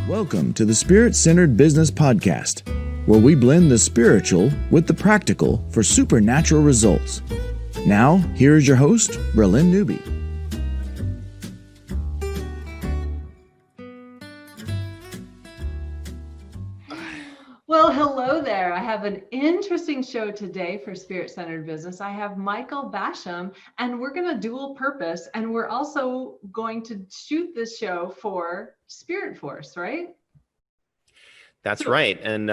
Welcome to the Spirit-Centered Business Podcast, where we blend the spiritual with the practical for supernatural results. Now, here is your host, Bralynn Newby. Well, hello there. I have an interesting show today for Spirit-Centered Business. I have Michael Basham, and we're going to dual purpose, and we're also going to shoot this show for Spirit Force, right? That's right. And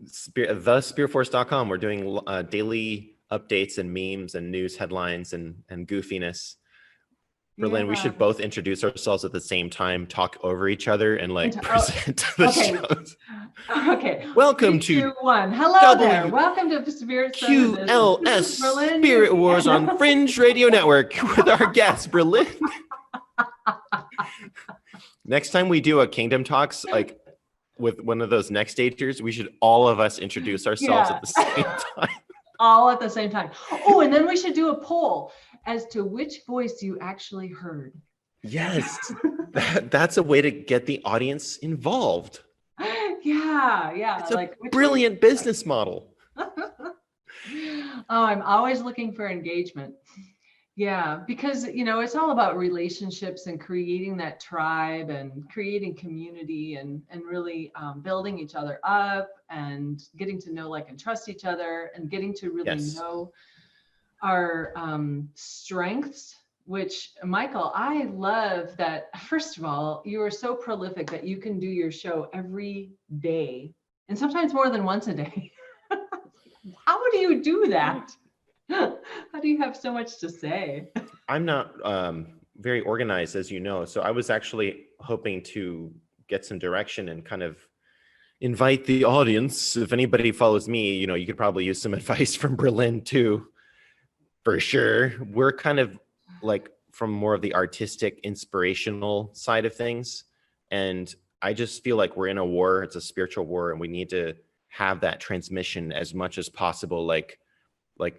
thespiritforce.com, we're doing daily updates and memes and news headlines and goofiness. Bralynn, we should both introduce ourselves at the same time, talk over each other, and present the shows. Okay. Welcome Three, to two, one. Hello there. Welcome to Spirit QLS Spirit Wars on Fringe Radio Network with our guest, Bralynn. Next time we do a Kingdom Talks, with one of those next stagers, we should all of us introduce ourselves at the same time. All at the same time. Oh, and then we should do a poll as to which voice you actually heard. Yes, that's a way to get the audience involved. Yeah. It's a brilliant business model. Oh, I'm always looking for engagement. Yeah, because, it's all about relationships and creating that tribe and creating community and really building each other up and getting to know, like, and trust each other and getting to really know our strengths, which, Michael, I love that. First of all, you are so prolific that you can do your show every day and sometimes more than once a day. How do you do that? How do you have so much to say? I'm not very organized, as you know, so I was actually hoping to get some direction and kind of invite the audience. If anybody follows me, you could probably use some advice from Bralynn too, for sure. We're kind of from more of the artistic, inspirational side of things. And I just feel like we're in a war. It's a spiritual war, and we need to have that transmission as much as possible, like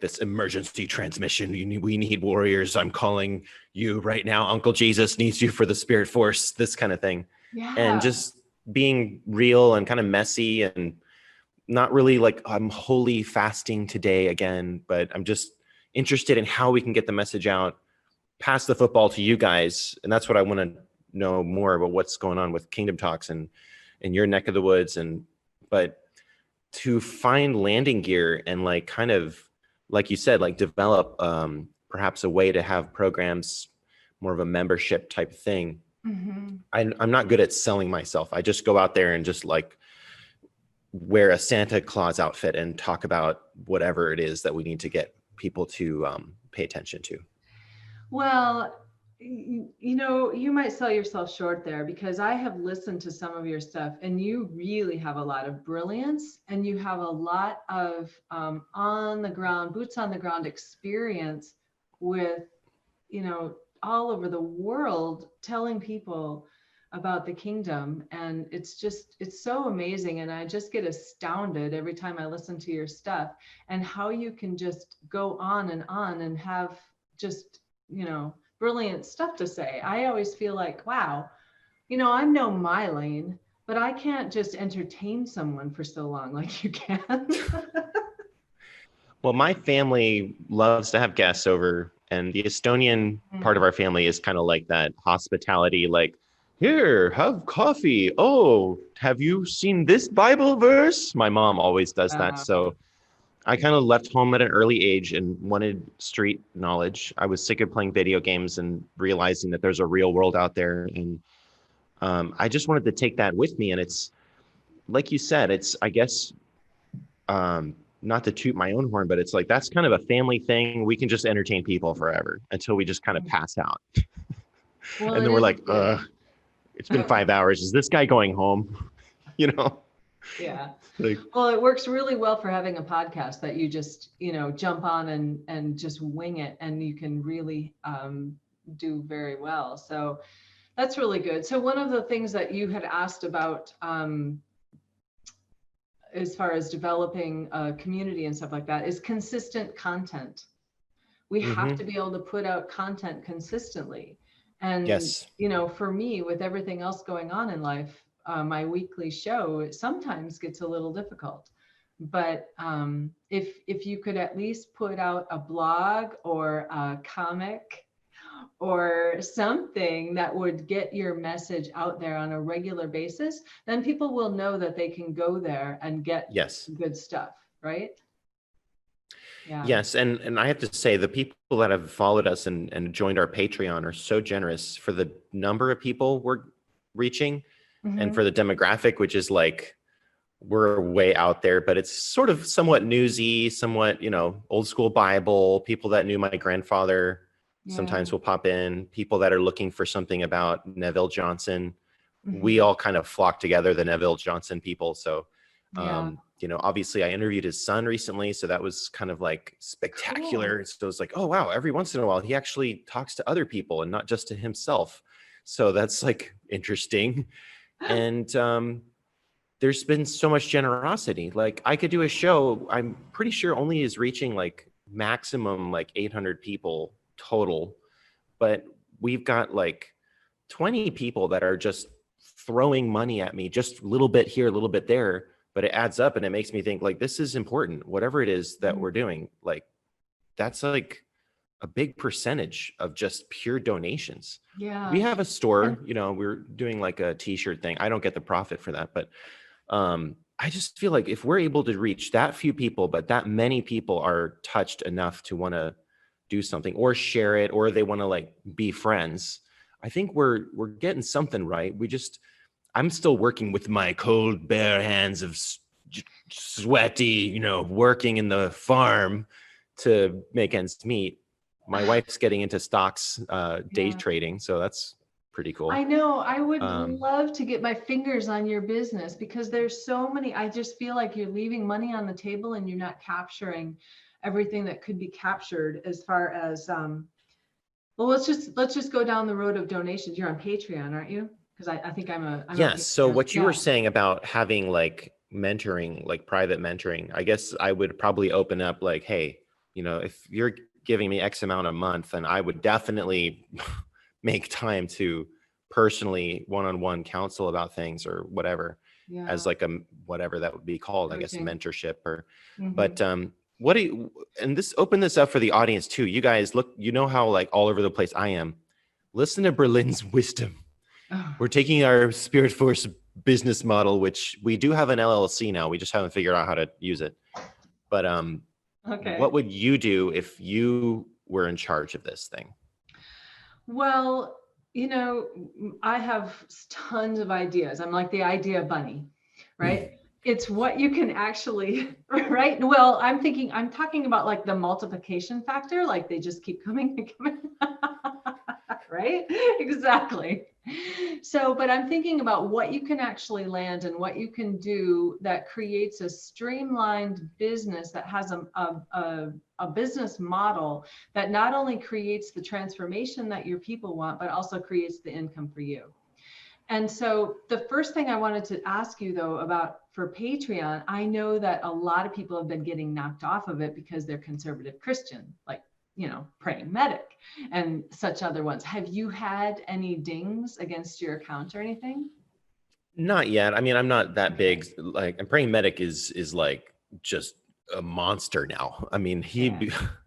this emergency transmission. We need warriors. I'm calling you right now. Uncle Jesus needs you for the Spirit Force, this kind of thing. Yeah. And just being real and kind of messy and not really I'm holy fasting today again, but I'm just interested in how we can get the message out, pass the football to you guys. And that's what I want to know more about, what's going on with Kingdom Talks and in your neck of the woods. But to find landing gear and kind of, like you said, develop perhaps a way to have programs, more of a membership type thing. Mm-hmm. I'm not good at selling myself. I just go out there and just wear a Santa Claus outfit and talk about whatever it is that we need to get people to pay attention to. Well, you might sell yourself short there, because I have listened to some of your stuff and you really have a lot of brilliance and you have a lot of boots on the ground experience with, all over the world telling people about the kingdom. And it's so amazing. And I just get astounded every time I listen to your stuff and how you can just go on and have just, brilliant stuff to say. I always feel like, wow, I know my lane, but I can't just entertain someone for so long like you can. Well, my family loves to have guests over, and the Estonian part of our family is kind of like that hospitality, here, have coffee. Oh, have you seen this Bible verse? My mom always does that. So I kind of left home at an early age and wanted street knowledge. I was sick of playing video games and realizing that there's a real world out there. And I just wanted to take that with me. And it's, like you said, it's, I guess, not to toot my own horn, but it's that's kind of a family thing. We can just entertain people forever until we just kind of pass out. Well, and then we're it's been 5 hours. Is this guy going home? Yeah. Well, it works really well for having a podcast that you just, jump on and just wing it, and you can really do very well. So that's really good. So one of the things that you had asked about as far as developing a community and stuff like that is consistent content. We have to be able to put out content consistently. And, yes, for me, with everything else going on in life, my weekly show, it sometimes gets a little difficult. But if you could at least put out a blog or a comic or something that would get your message out there on a regular basis, then people will know that they can go there and get Yes. good stuff, right? Yeah. Yes, and I have to say the people that have followed us and joined our Patreon are so generous for the number of people we're reaching and for the demographic, which is like we're way out there, but it's sort of somewhat newsy, somewhat, you know, old school Bible. People that knew my grandfather sometimes will pop in. People that are looking for something about Neville Johnson. We all kind of flock together, the Neville Johnson people. So you know, obviously I interviewed his son recently, so that was kind of like spectacular. Cool. So it's like, oh wow, every once in a while he actually talks to other people and not just to himself. So that's like interesting. And there's been so much generosity. Like I could do a show, I'm pretty sure only is reaching like maximum like 800 people total, but we've got like 20 people that are just throwing money at me, just a little bit here, a little bit there, but it adds up and it makes me think like, this is important, whatever it is that we're doing. Like that's like a big percentage of just pure donations. Yeah. We have a store, you know, we're doing like a t-shirt thing. I don't get the profit for that, but I just feel like if we're able to reach that few people, but that many people are touched enough to want to do something or share it, or they want to like be friends, I think we're getting something right. I'm still working with my cold bare hands of sweaty, you know, working in the farm to make ends meet. My wife's getting into stocks, day trading. So that's pretty cool. I know. I would love to get my fingers on your business because there's so many. I just feel like you're leaving money on the table and you're not capturing everything that could be captured as far as, well, let's just go down the road of donations. You're on Patreon, aren't you? Because I think I'm yes. So what you were saying about having like mentoring, like private mentoring, I guess I would probably open up like, hey, you know, if you're giving me X amount a month, then I would definitely make time to personally one-on-one counsel about things or whatever, as like a, whatever that would be called, I guess, mentorship or, but what do you, and this, open this up for the audience too. You guys look, you know how like all over the place I am. Listen to Bralynn's wisdom. We're taking our Spirit Force business model, which we do have an LLC now. We just haven't figured out how to use it. But what would you do if you were in charge of this thing? Well, you know, I have tons of ideas. I'm like the idea bunny, right? It's what you can actually, right? Well, I'm talking about like the multiplication factor, like they just keep coming and coming, right? Exactly. So, but I'm thinking about what you can actually land and what you can do that creates a streamlined business that has a business model that not only creates the transformation that your people want, but also creates the income for you. And so the first thing I wanted to ask you though about for Patreon, I know that a lot of people have been getting knocked off of it because they're conservative Christian, like, you know, praying medic and such other ones. Have you had any dings against your account or anything? Not yet. I mean, I'm not that big. Like, and praying medic is like just a monster now. I mean,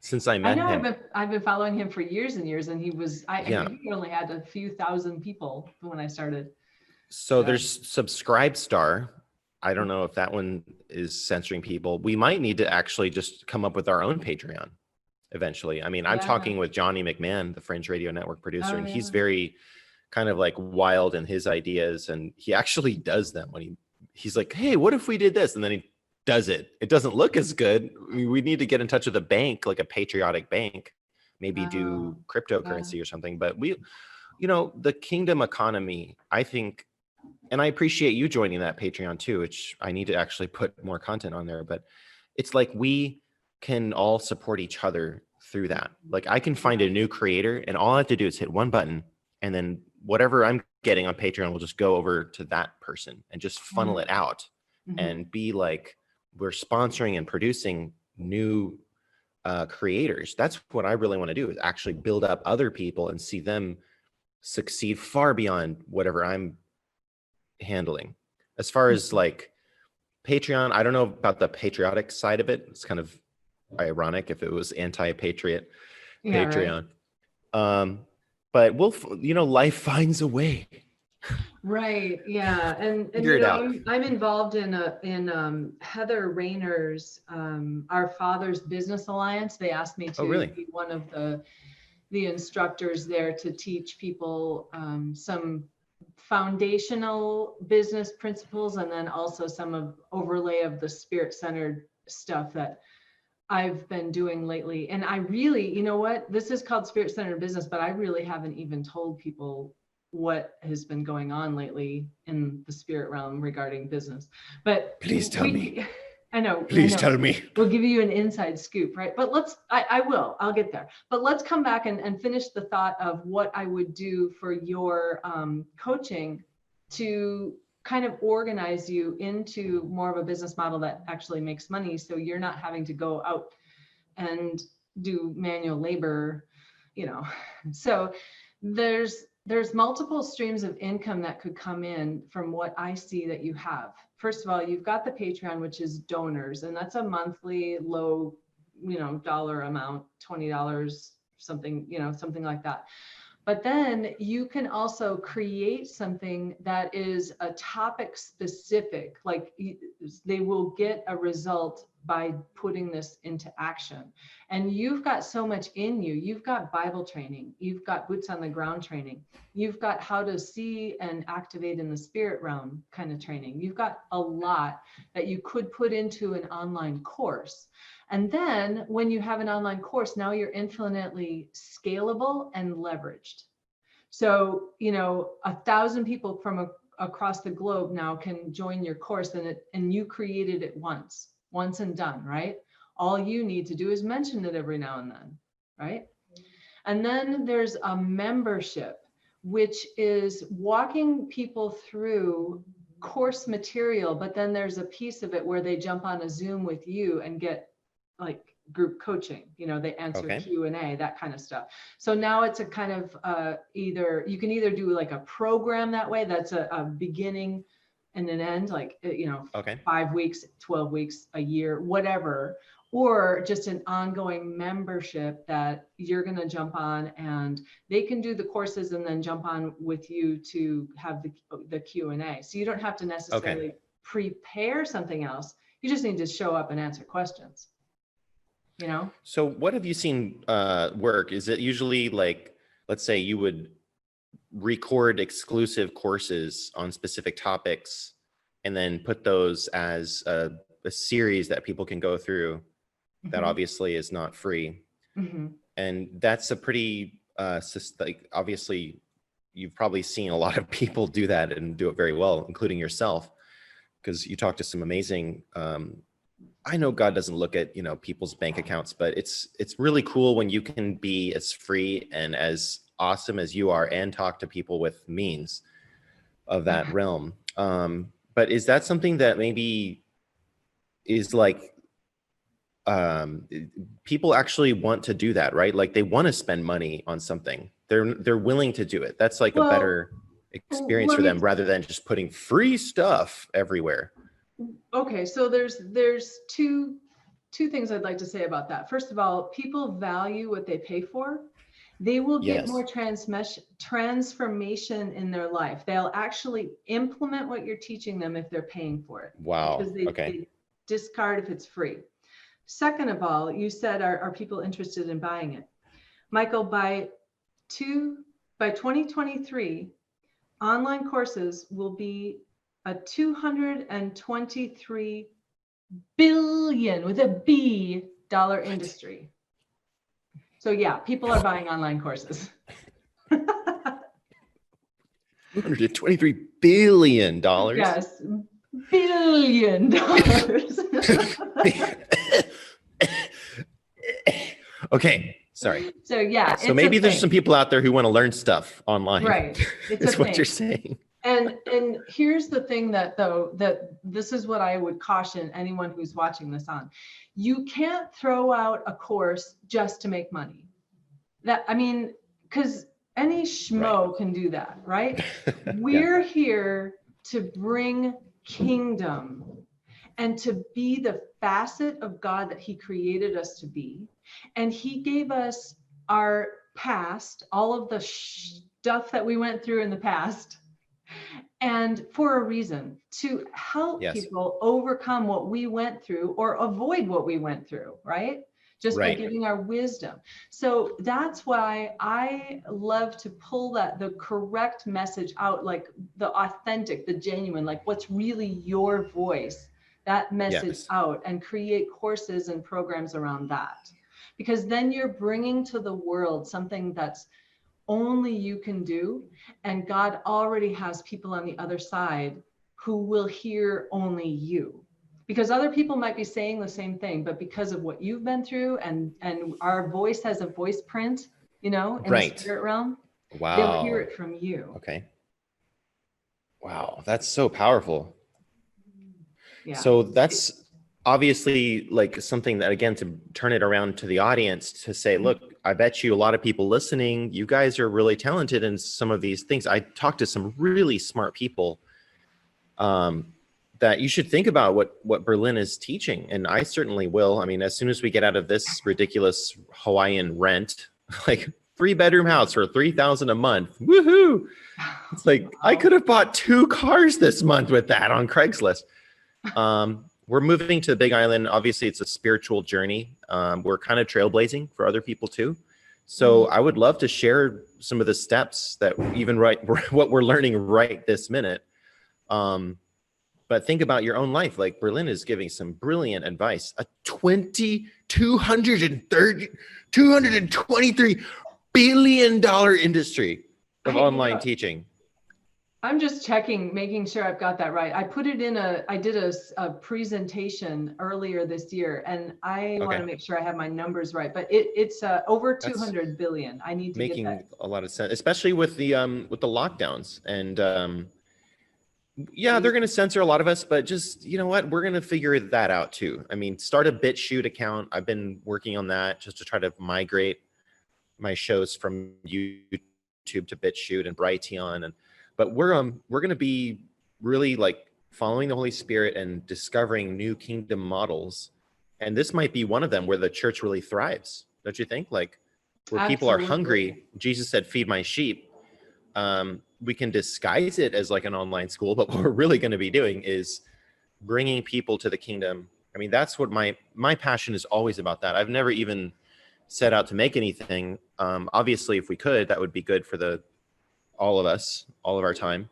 since I met him, I've been following him for years and years, and he only had a few thousand people when I started. So there's Subscribestar. I don't know if that one is censoring people. We might need to actually just come up with our own Patreon eventually. I mean, I'm talking with Johnny McMahon, the Fringe Radio Network producer, and he's very kind of like wild in his ideas, and he actually does them when he's like, hey, what if we did this? And then he does it. It doesn't look as good. We need to get in touch with a bank, like a patriotic bank, maybe do cryptocurrency or something. But we, you know, the kingdom economy, I think, and I appreciate you joining that Patreon too, which I need to actually put more content on there, but it's like we can all support each other through that. Like I can find a new creator and all I have to do is hit one button, and then whatever I'm getting on Patreon will just go over to that person and just funnel it out and be like, we're sponsoring and producing new creators. That's what I really want to do, is actually build up other people and see them succeed far beyond whatever I'm handling. As far as like Patreon, I don't know about the patriotic side of it. It's kind of ironic if it was anti-patriot Patreon. Right. But life finds a way. Right. Yeah. And Figure it out. I'm involved in Heather Rayner's Our Father's Business Alliance. They asked me to be one of the instructors there to teach people some foundational business principles, and then also some overlay of the spirit-centered stuff that I've been doing lately. And I really, you know what, this is called spirit-centered business, but I really haven't even told people what has been going on lately in the spirit realm regarding business. But please tell me. I know. Please tell me. We'll give you an inside scoop, right? But I'll get there. But let's come back and finish the thought of what I would do for your coaching to kind of organize you into more of a business model that actually makes money. So you're not having to go out and do manual labor, So there's multiple streams of income that could come in from what I see that you have. First of all, you've got the Patreon, which is donors, and that's a monthly low, dollar amount, $20, something, something like that. But then you can also create something that is a topic specific, like they will get a result by putting this into action. And you've got so much in you. You've got Bible training, you've got boots on the ground training, you've got how to see and activate in the spirit realm kind of training. You've got a lot that you could put into an online course. And then when you have an online course, now you're infinitely scalable and leveraged. So, 1,000 people from across the globe now can join your course, and you created it once and done, right? All you need to do is mention it every now and then, right? And then there's a membership, which is walking people through course material, but then there's a piece of it where they jump on a Zoom with you and get like group coaching, they answer Q&A, that kind of stuff. So now it's a kind of you can either do like a program that way, that's a beginning and an end, like 5 weeks, 12 weeks, a year, whatever, or just an ongoing membership that you're going to jump on and they can do the courses and then jump on with you to have the Q&A. So you don't have to necessarily prepare something else. You just need to show up and answer questions. So what have you seen work? Is it usually like, let's say you would record exclusive courses on specific topics and then put those as a series that people can go through that obviously is not free. And that's a pretty, obviously you've probably seen a lot of people do that and do it very well, including yourself, because you talk to some amazing, I know God doesn't look at, people's bank accounts, but it's really cool when you can be as free and as awesome as you are and talk to people with means of that realm. But is that something that maybe is like, people actually want to do that, right? Like they want to spend money on something. They're willing to do it. That's like a better experience for them rather than just putting free stuff everywhere. Okay, so there's two things I'd like to say about that. First of all, people value what they pay for. They will get more transformation in their life. They'll actually implement what you're teaching them if they're paying for it. Wow. Because they discard if it's free. Second of all, you said, are people interested in buying it? Michael, by 2023, online courses will be a $223 billion with a B dollar industry. So yeah, people are buying online courses. $223 billion. Yes, $billion. Okay, sorry. So yeah. So maybe there's some people out there who want to learn stuff online. Right. It's what you're saying. And here's the thing that this is what I would caution anyone who's watching this on. You can't throw out a course just to make money. Because any schmo can do that, right? We're here to bring kingdom and to be the facet of God that he created us to be. And he gave us our past, all of the stuff that we went through in the past, and for a reason, to help people overcome what we went through or avoid what we went through, right? Just by giving our wisdom. So that's why I love to pull the correct message out, like the authentic, the genuine, like what's really your voice, that message out, and create courses and programs around that. Because then you're bringing to the world something that's only you can do. And God already has people on the other side who will hear only you. Because other people might be saying the same thing, but because of what you've been through, and our voice has a voice print, in the spirit realm, they'll hear it from you. Okay. Wow, that's so powerful. Yeah. So that's obviously like something that, again, to turn it around to the audience, to say, look, I bet you a lot of people listening, you guys are really talented in some of these things. I talked to some really smart people that you should think about what Bralynn is teaching. And I certainly will. I mean, as soon as we get out of this ridiculous Hawaiian rent, like 3-bedroom house for $3,000 a month, woohoo! It's like, I could have bought 2 cars this month with that on Craigslist. We're moving to the Big Island. Obviously, it's a spiritual journey. We're kind of trailblazing for other people too. So I would love to share some of the steps that even what we're learning right this minute. But think about your own life. Like Bralynn is giving some brilliant advice. A $223 billion industry of online teaching. I'm just checking, making sure I've got that right. I put it in I did a presentation earlier this year, and I want to make sure I have my numbers right, but it's over 200 billion. I need to making get that. A lot of sense, especially with the lockdowns. And they're going to censor a lot of us, but just, you know what, we're going to figure that out too. I mean, start a BitChute account. I've been working on that just to try to migrate my shows from YouTube to BitChute and Brighteon. But we're going to be really like following the Holy Spirit and discovering new kingdom models. And this might be one of them where the church really thrives. Don't you think? Like where people are hungry. Jesus said, feed my sheep. We can disguise it as like an online school, but what we're really going to be doing is bringing people to the kingdom. I mean, that's what my passion is always about that. I've never even set out to make anything. Obviously, if we could, that would be good for all of us, all of our time.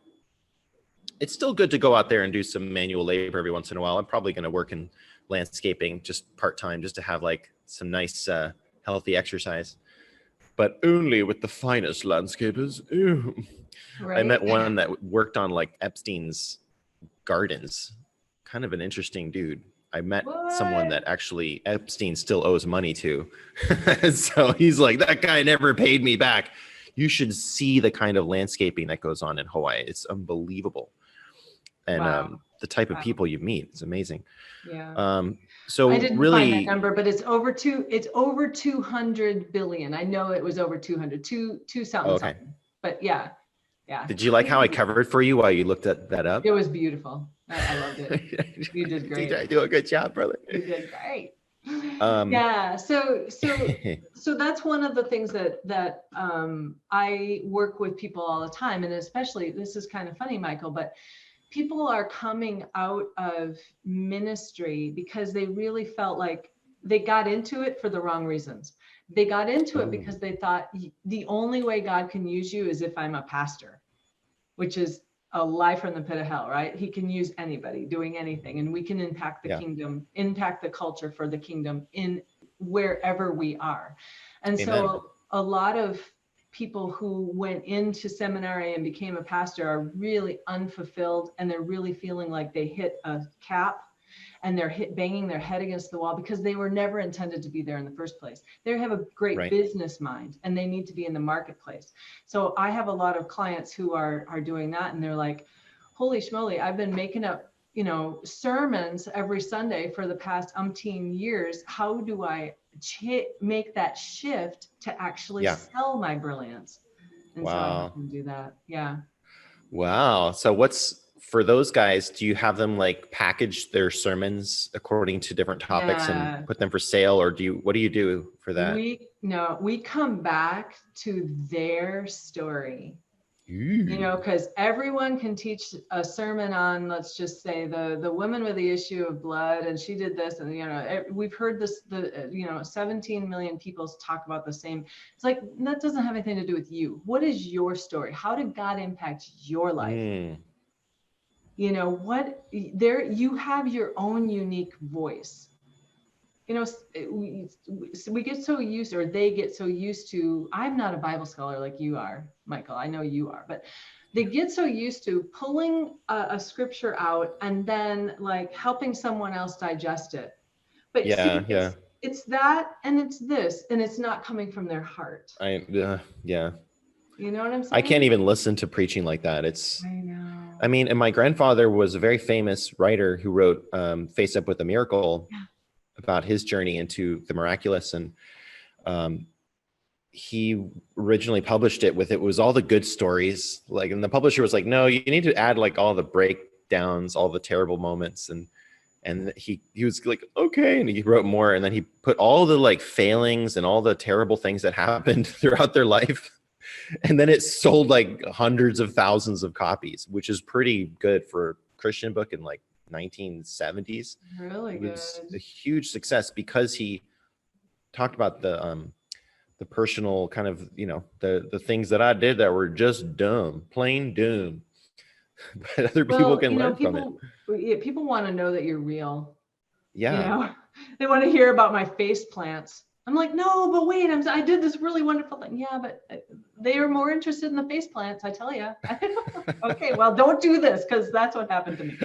It's still good to go out there and do some manual labor every once in a while. I'm probably going to work in landscaping just part-time, just to have like some nice, healthy exercise, but only with the finest landscapers. Ew. Right. I met one that worked on like Epstein's gardens. Kind of an interesting dude. I met someone that actually Epstein still owes money to. So he's like, that guy never paid me back. You should see the kind of landscaping that goes on in Hawaii. It's unbelievable. And the type of people you meet, it's amazing. Yeah. So I didn't really find that number, but it's over 200 billion. I know it was over 200, something. But yeah. Did you like how I covered for you while you looked that up? It was beautiful. I loved it. You did great. Did I do a good job, brother? You did great. Yeah. So that's one of the things that I work with people all the time, and especially, this is kind of funny, Michael, but people are coming out of ministry because they really felt like they got into it for the wrong reasons. They got into it because they thought the only way God can use you is if I'm a pastor, which is a lie from the pit of hell, right? He can use anybody doing anything, and we can impact the kingdom, impact the culture for the kingdom in wherever we are. And so a lot of people who went into seminary and became a pastor are really unfulfilled, and they're really feeling like they hit a cap, and they're banging their head against the wall because they were never intended to be there in the first place. They have a great business mind, and they need to be in the marketplace. So I have a lot of clients who are doing that, and they're like, holy schmoly, I've been making up, sermons every Sunday for the past umpteen years. How do I make that shift to actually sell my brilliance? And so I can do that. Yeah. Wow. So what's for those guys, do you have them like package their sermons according to different topics and put them for sale, or what do you do for that? We come back to their story. Ooh. Because everyone can teach a sermon on, let's just say, the woman with the issue of blood, and she did this, and we've heard this, 17 million people talk about the same. It's like, that doesn't have anything to do with you. What is your story? How did God impact your life? You have your own unique voice. We get so used, or they get so used to, I'm not a Bible scholar like you are, Michael, I know you are, but they get so used to pulling a scripture out and then like helping someone else digest it. But it's that, and it's this, and it's not coming from their heart. Yeah. You know what I'm saying? I can't even listen to preaching like that. I know. I mean, and my grandfather was a very famous writer who wrote Face Up with a Miracle. Yeah. About his journey into the miraculous, and he originally published it was all the good stories, like, and the publisher was like, no, you need to add like all the breakdowns, all the terrible moments, and he was like, okay, and he wrote more, and then he put all the like failings and all the terrible things that happened throughout their life, and then it sold like hundreds of thousands of copies, which is pretty good for a Christian book in like 1970s. Really good. It was a huge success because he talked about the personal kind of, the things that I did that were just dumb, plain dumb, but other people can learn from it. People want to know that you're real. Yeah. They want to hear about my face plants. I'm like, no, but wait, I did this really wonderful thing. Yeah, but they are more interested in the face plants, I tell you. Okay, well, don't do this, because that's what happened to me.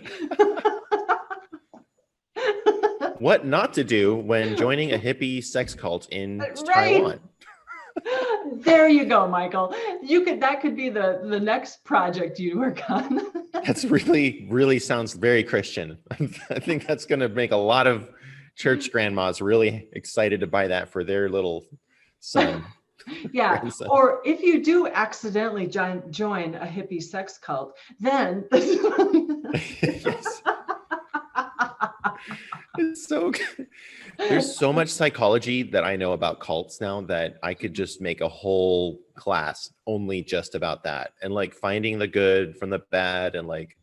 What not to do when joining a hippie sex cult in Taiwan. There you go, Michael. That could be the next project you work on. That's really sounds very Christian. I think that's going to make a lot of church grandmas really excited to buy that for their little son. Yeah. Grandson. Or if you do accidentally join a hippie sex cult, then Yes. It's so good. There's so much psychology that I know about cults now that I could just make a whole class only just about that, and like finding the good from the bad, and like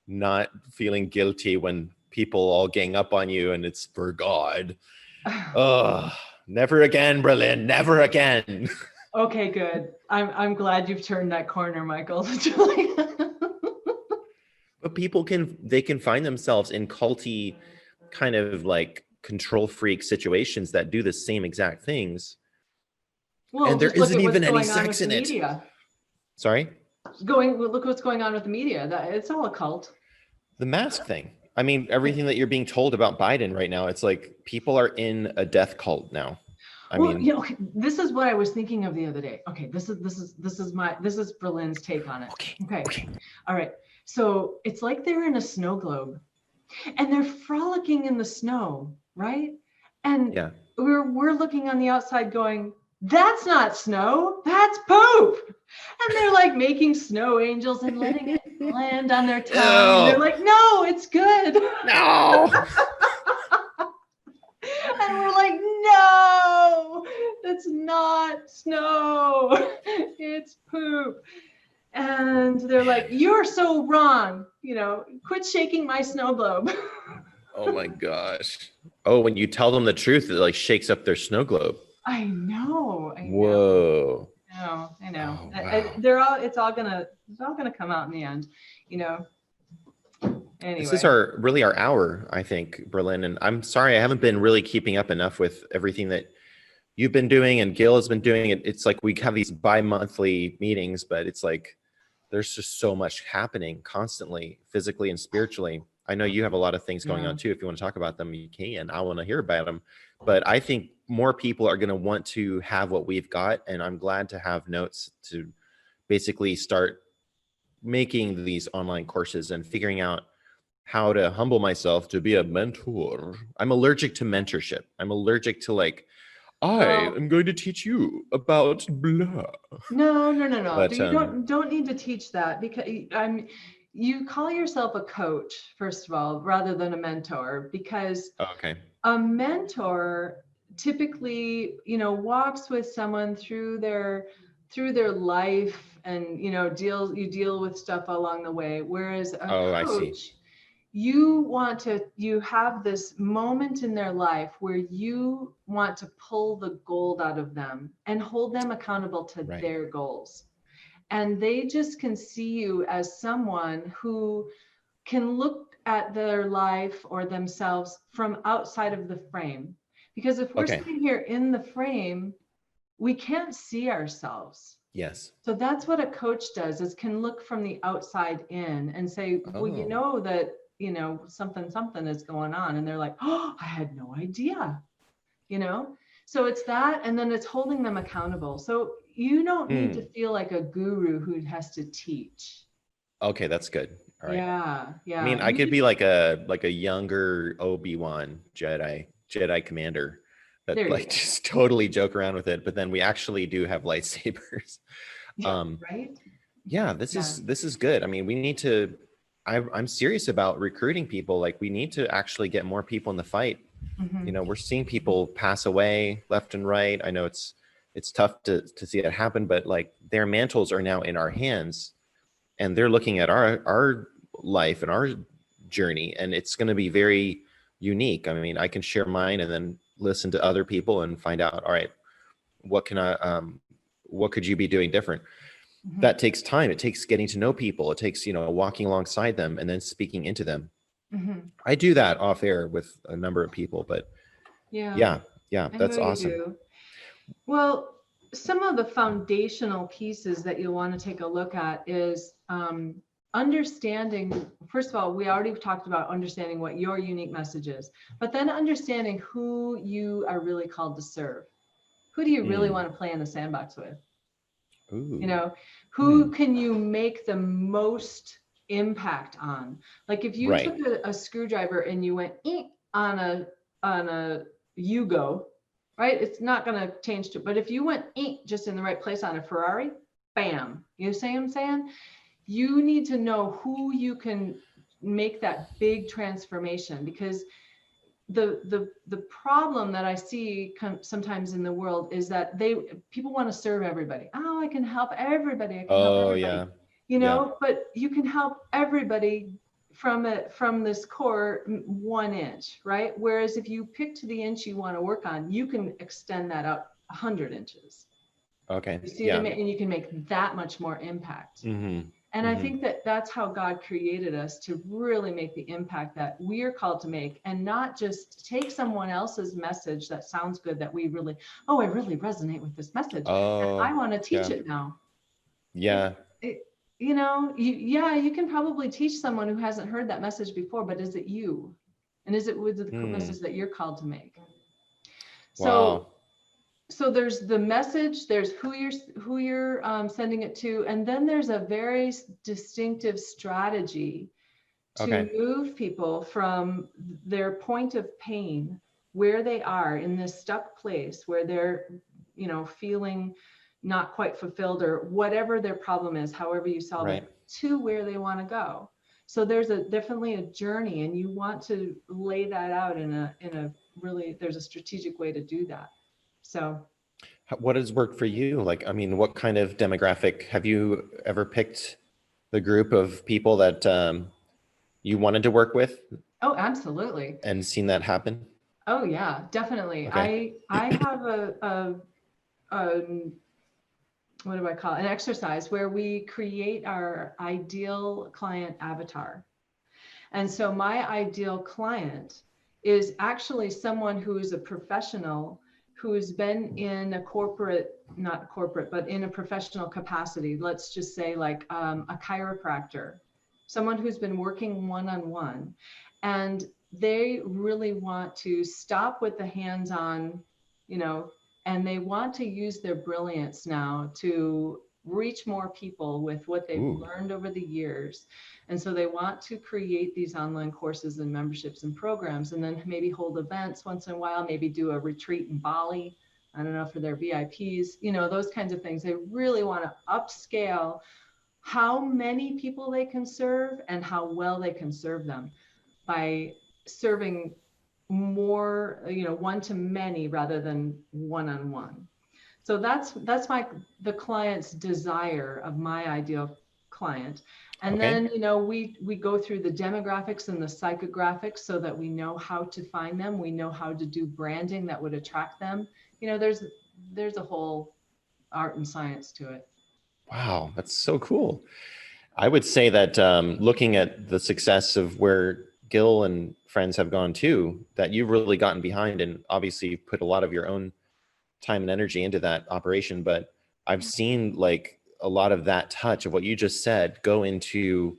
not feeling guilty when people all gang up on you and it's for God. Oh, never again, Bralynn, never again. Okay, good. I'm glad you've turned that corner, Michael. But people can find themselves in culty kind of like control freak situations that do the same exact things. Well, and there isn't even any sex in it. Sorry? Look what's going on with the media. It's all a cult. The mask thing. I mean, everything that you're being told about Biden right now, it's like people are in a death cult now. This is what I was thinking of the other day. Okay, this is Bralynn's take on it. Okay. All right. So it's like they're in a snow globe and they're frolicking in the snow, right? And we're looking on the outside going, that's not snow, that's poop. And they're like making snow angels and letting it land on their tongue. They're like, no, it's good. No. And we're like, no, that's not snow. It's poop. And they're like, you're so wrong. Quit shaking my snow globe. Oh my gosh. Oh, when you tell them the truth, it like shakes up their snow globe. I know. Whoa. I know. Oh, wow. It's all gonna come out in the end, Anyway. This is our hour, I think, Bralynn. And I'm sorry, I haven't been really keeping up enough with everything that you've been doing and Gil has been doing. It's like we have these bi-monthly meetings, but it's like there's just so much happening constantly, physically and spiritually. I know you have a lot of things going on too. If you want to talk about them, you can. I want to hear about them. But I think more people are going to want to have what we've got. And I'm glad to have notes to basically start making these online courses and figuring out how to humble myself to be a mentor. I'm allergic to mentorship. I'm allergic to like, I'm going to teach you about blah. No. But, you don't need to teach that, because you call yourself a coach, first of all, rather than a mentor, because Okay. a mentor typically, walks with someone through their life, and you deal with stuff along the way, whereas a Oh, I see. coach, you have this moment in their life where you want to pull the gold out of them and hold them accountable to Right. their goals. And they just can see you as someone who can look at their life or themselves from outside of the frame. Because if we're Okay. sitting here in the frame, we can't see ourselves. Yes. So that's what a coach does, is can look from the outside in and say, well, Oh. that, something is going on. And they're like, oh, I had no idea, So it's that, and then it's holding them accountable. So you don't need to feel like a guru who has to teach. Okay, that's good. All right. Yeah. I mean, I could be like a younger Obi-Wan Jedi commander that There you like go. just totally joke around with it, but then we actually do have lightsabers. Right? Yeah, this is good. I mean, we need to I'm serious about recruiting people. Like we need to actually get more people in the fight. Mm-hmm. We're seeing people pass away left and right. I know it's tough to see it happen, but like their mantles are now in our hands, and they're looking at our life and our journey, and it's going to be very unique. I mean, I can share mine and then listen to other people and find out, all right, what could you be doing different? Mm-hmm. That takes time. It takes getting to know people. It takes, walking alongside them and then speaking into them. Mm-hmm. I do that off air with a number of people, but yeah, I that's know you awesome. do. Well, some of the foundational pieces that you'll want to take a look at is understanding. First of all, we already talked about understanding what your unique message is, but then understanding who you are really called to serve. Who do you really want to play in the sandbox with? Ooh. Who can you make the most impact on? Like if you took a screwdriver and you went on a Yugo, right? It's not going to change to, but if you went just in the right place on a Ferrari, bam, you see what I'm saying? You need to know who you can make that big transformation, because the problem that I see sometimes in the world is that people want to serve everybody. Oh, I can help everybody. I can help everybody. But you can help everybody from this core 1 inch, right? Whereas if you pick to the inch you want to work on, you can extend that out 100 inches. Okay. You see what I mean? And you can make that much more impact. Mm-hmm. And I think that's how God created us, to really make the impact that we are called to make, and not just take someone else's message that sounds good, that I really resonate with this message. Oh, and I want to teach it now. Yeah. You can probably teach someone who hasn't heard that message before, but is it you? And is it with the message that you're called to make? Wow. So there's the message, there's who you're sending it to, and then there's a very distinctive strategy to move people from their point of pain, where they are in this stuck place where they're, feeling not quite fulfilled, or whatever their problem is, however you solve it, to where they want to go. So there's definitely a journey, and you want to lay that out in a really, there's a strategic way to do that. So what has worked for you? Like, I mean, what kind of demographic have you ever picked the group of people that you wanted to work with? Oh, absolutely. And seen that happen? Oh yeah, definitely. Okay. I have a what do I call it? An exercise where we create our ideal client avatar. And so my ideal client is actually someone who is a professional who's been in a not corporate, but in a professional capacity. Let's just say like a chiropractor, someone who's been working one-on-one, and they really want to stop with the hands-on, and they want to use their brilliance now to reach more people with what they've learned over the years. And so they want to create these online courses and memberships and programs, and then maybe hold events once in a while, maybe do a retreat in Bali, I don't know, for their VIPs, those kinds of things. They really want to upscale how many people they can serve and how well they can serve them by serving more, one to many rather than one-on-one. So that's the client's desire of my ideal client. And Okay. then, we go through the demographics and the psychographics so that we know how to find them. We know how to do branding that would attract them. There's a whole art and science to it. Wow, that's so cool. I would say that looking at the success of where Gil and friends have gone too, that you've really gotten behind, and obviously you've put a lot of your own time and energy into that operation. But I've seen like a lot of that touch of what you just said go into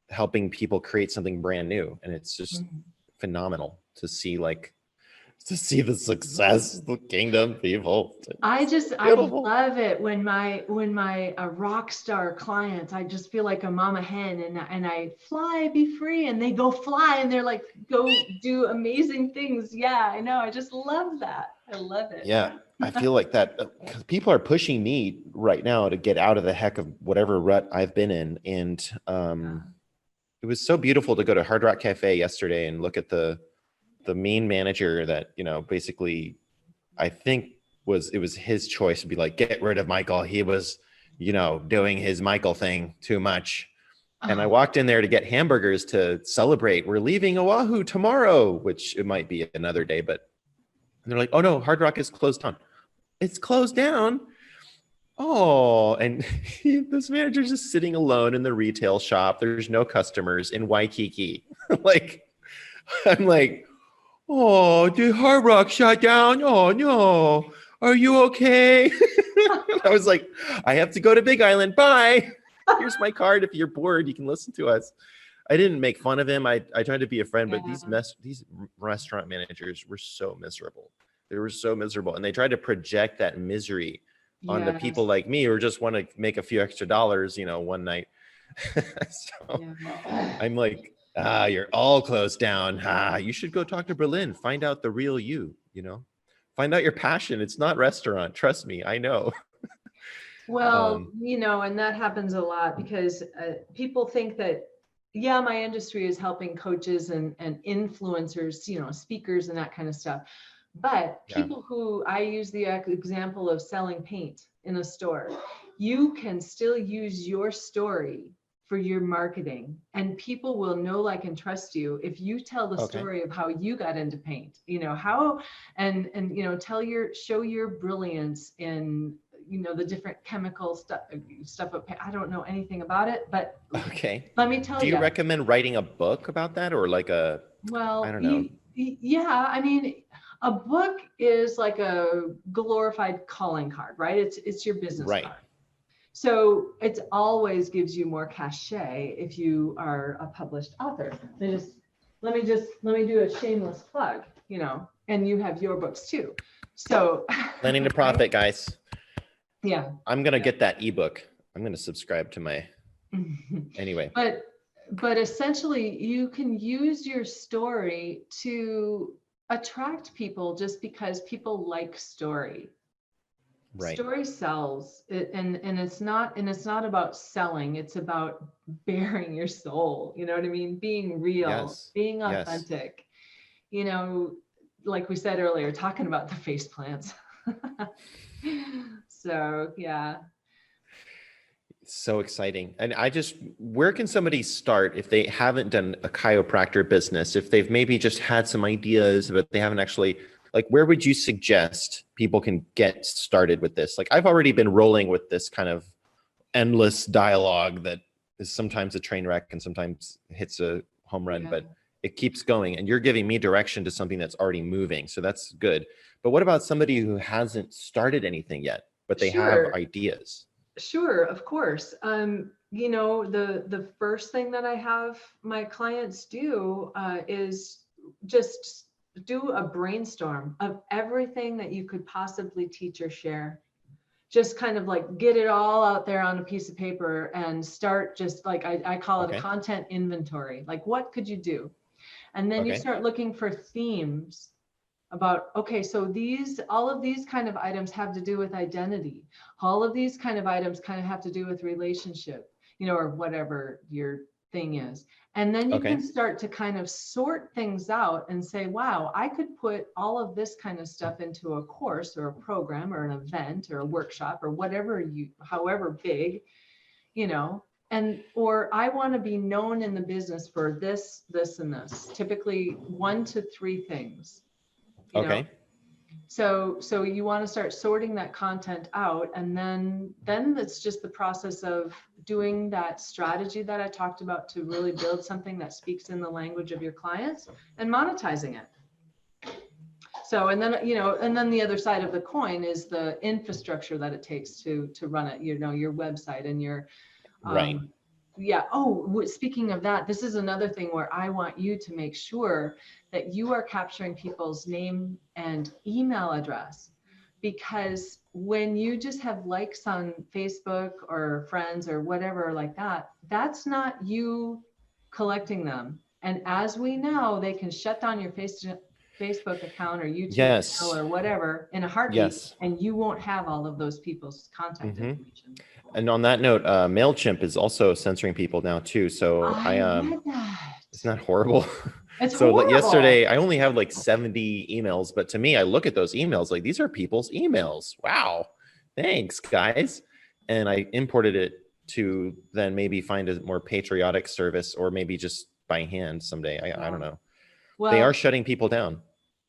helping people create something brand new. And it's just phenomenal to see the success of the kingdom people. I Beautiful. love it when my rock star clients, I just feel like a mama hen, and I fly, be free, and they go fly, and they're like, go do amazing things. Yeah, I know. I just love that. I love it. Yeah, I feel like that 'cause people are pushing me right now to get out of the heck of whatever rut I've been in. And it was so beautiful to go to Hard Rock Cafe yesterday and look at the mean manager that, basically I think it was his choice to be like, get rid of Michael. He was, doing his Michael thing too much. And I walked in there to get hamburgers to celebrate. We're leaving Oahu tomorrow, which it might be another day, but they're like, oh no, Hard Rock is closed down. It's closed down. Oh, and this manager's just sitting alone in the retail shop. There's no customers in Waikiki. I'm like, oh, did Hard Rock shut down? Oh no, are you okay? I was like, I have to go to Big Island. Bye. Here's my card. If you're bored, you can listen to us. I didn't make fun of him. I tried to be a friend, but these restaurant managers were so miserable. They were so miserable, and they tried to project that misery on the people like me who just want to make a few extra dollars, one night. So I'm like, you're all closed down. You should go talk to Bralynn. Find out the real you. Find out your passion. It's not restaurant. Trust me, I know. Well, and that happens a lot because people think that, my industry is helping coaches and influencers, speakers and that kind of stuff. But people who, I use the example of selling paint in a store, you can still use your story for your marketing, and people will know, like, and trust you if you tell the story of how you got into paint, how, and show your brilliance in, the different chemical stuff. I don't know anything about it, but let me tell you. Do you recommend writing a book about that, or like I don't know. I mean, a book is like a glorified calling card, right? It's your business card. So it always gives you more cachet if you are a published author. Let me do a shameless plug, and you have your books too. So Planning to Profit, guys. Yeah. I'm going to get that ebook. I'm going to subscribe to my, anyway. But essentially you can use your story to attract people just because people like story. Right. Story sells, and it's not about selling. It's about bearing your soul. You know what I mean? Being real, being authentic. Like we said earlier, talking about the face plants. So yeah. So exciting. And where can somebody start if they haven't done a chiropractor business, if they've maybe just had some ideas, but they haven't actually, where would you suggest people can get started with this? I've already been rolling with this kind of endless dialogue that is sometimes a train wreck and sometimes hits a home run, but it keeps going, and you're giving me direction to something that's already moving. So that's good. But what about somebody who hasn't started anything yet, but they have ideas? Sure, of course. The first thing that I have my clients do is just do a brainstorm of everything that you could possibly teach or share. Just kind of get it all out there on a piece of paper and start just I call it a content inventory. What could you do? And then you start looking for themes about, so all of these kind of items have to do with identity. All of these kind of items kind of have to do with relationship. or whatever your thing is. And then you can start to kind of sort things out and say, wow, I could put all of this kind of stuff into a course or a program or an event or a workshop or whatever however big, or I want to be known in the business for this, this, and this, typically 1 to 3 things. You know? So you want to start sorting that content out, and then it's just the process of doing that strategy that I talked about to really build something that speaks in the language of your clients and monetizing it. So, and then the other side of the coin is the infrastructure that it takes to run it, your website and your, yeah. Oh, speaking of that, this is another thing where I want you to make sure that you are capturing people's name and email address, because when you just have likes on Facebook or friends or whatever like that, that's not you collecting them. And as we know, they can shut down your Facebook account or YouTube channel or whatever in a heartbeat, and you won't have all of those people's contact information. And on that note, MailChimp is also censoring people now too. So I read that. Isn't that horrible? It's so horrible. Yesterday, I only have like 70 emails, but to me, I look at those emails like these are people's emails. Wow. Thanks, guys. And I imported it to then maybe find a more patriotic service, or maybe just by hand someday. I don't know. Well, they are shutting people down.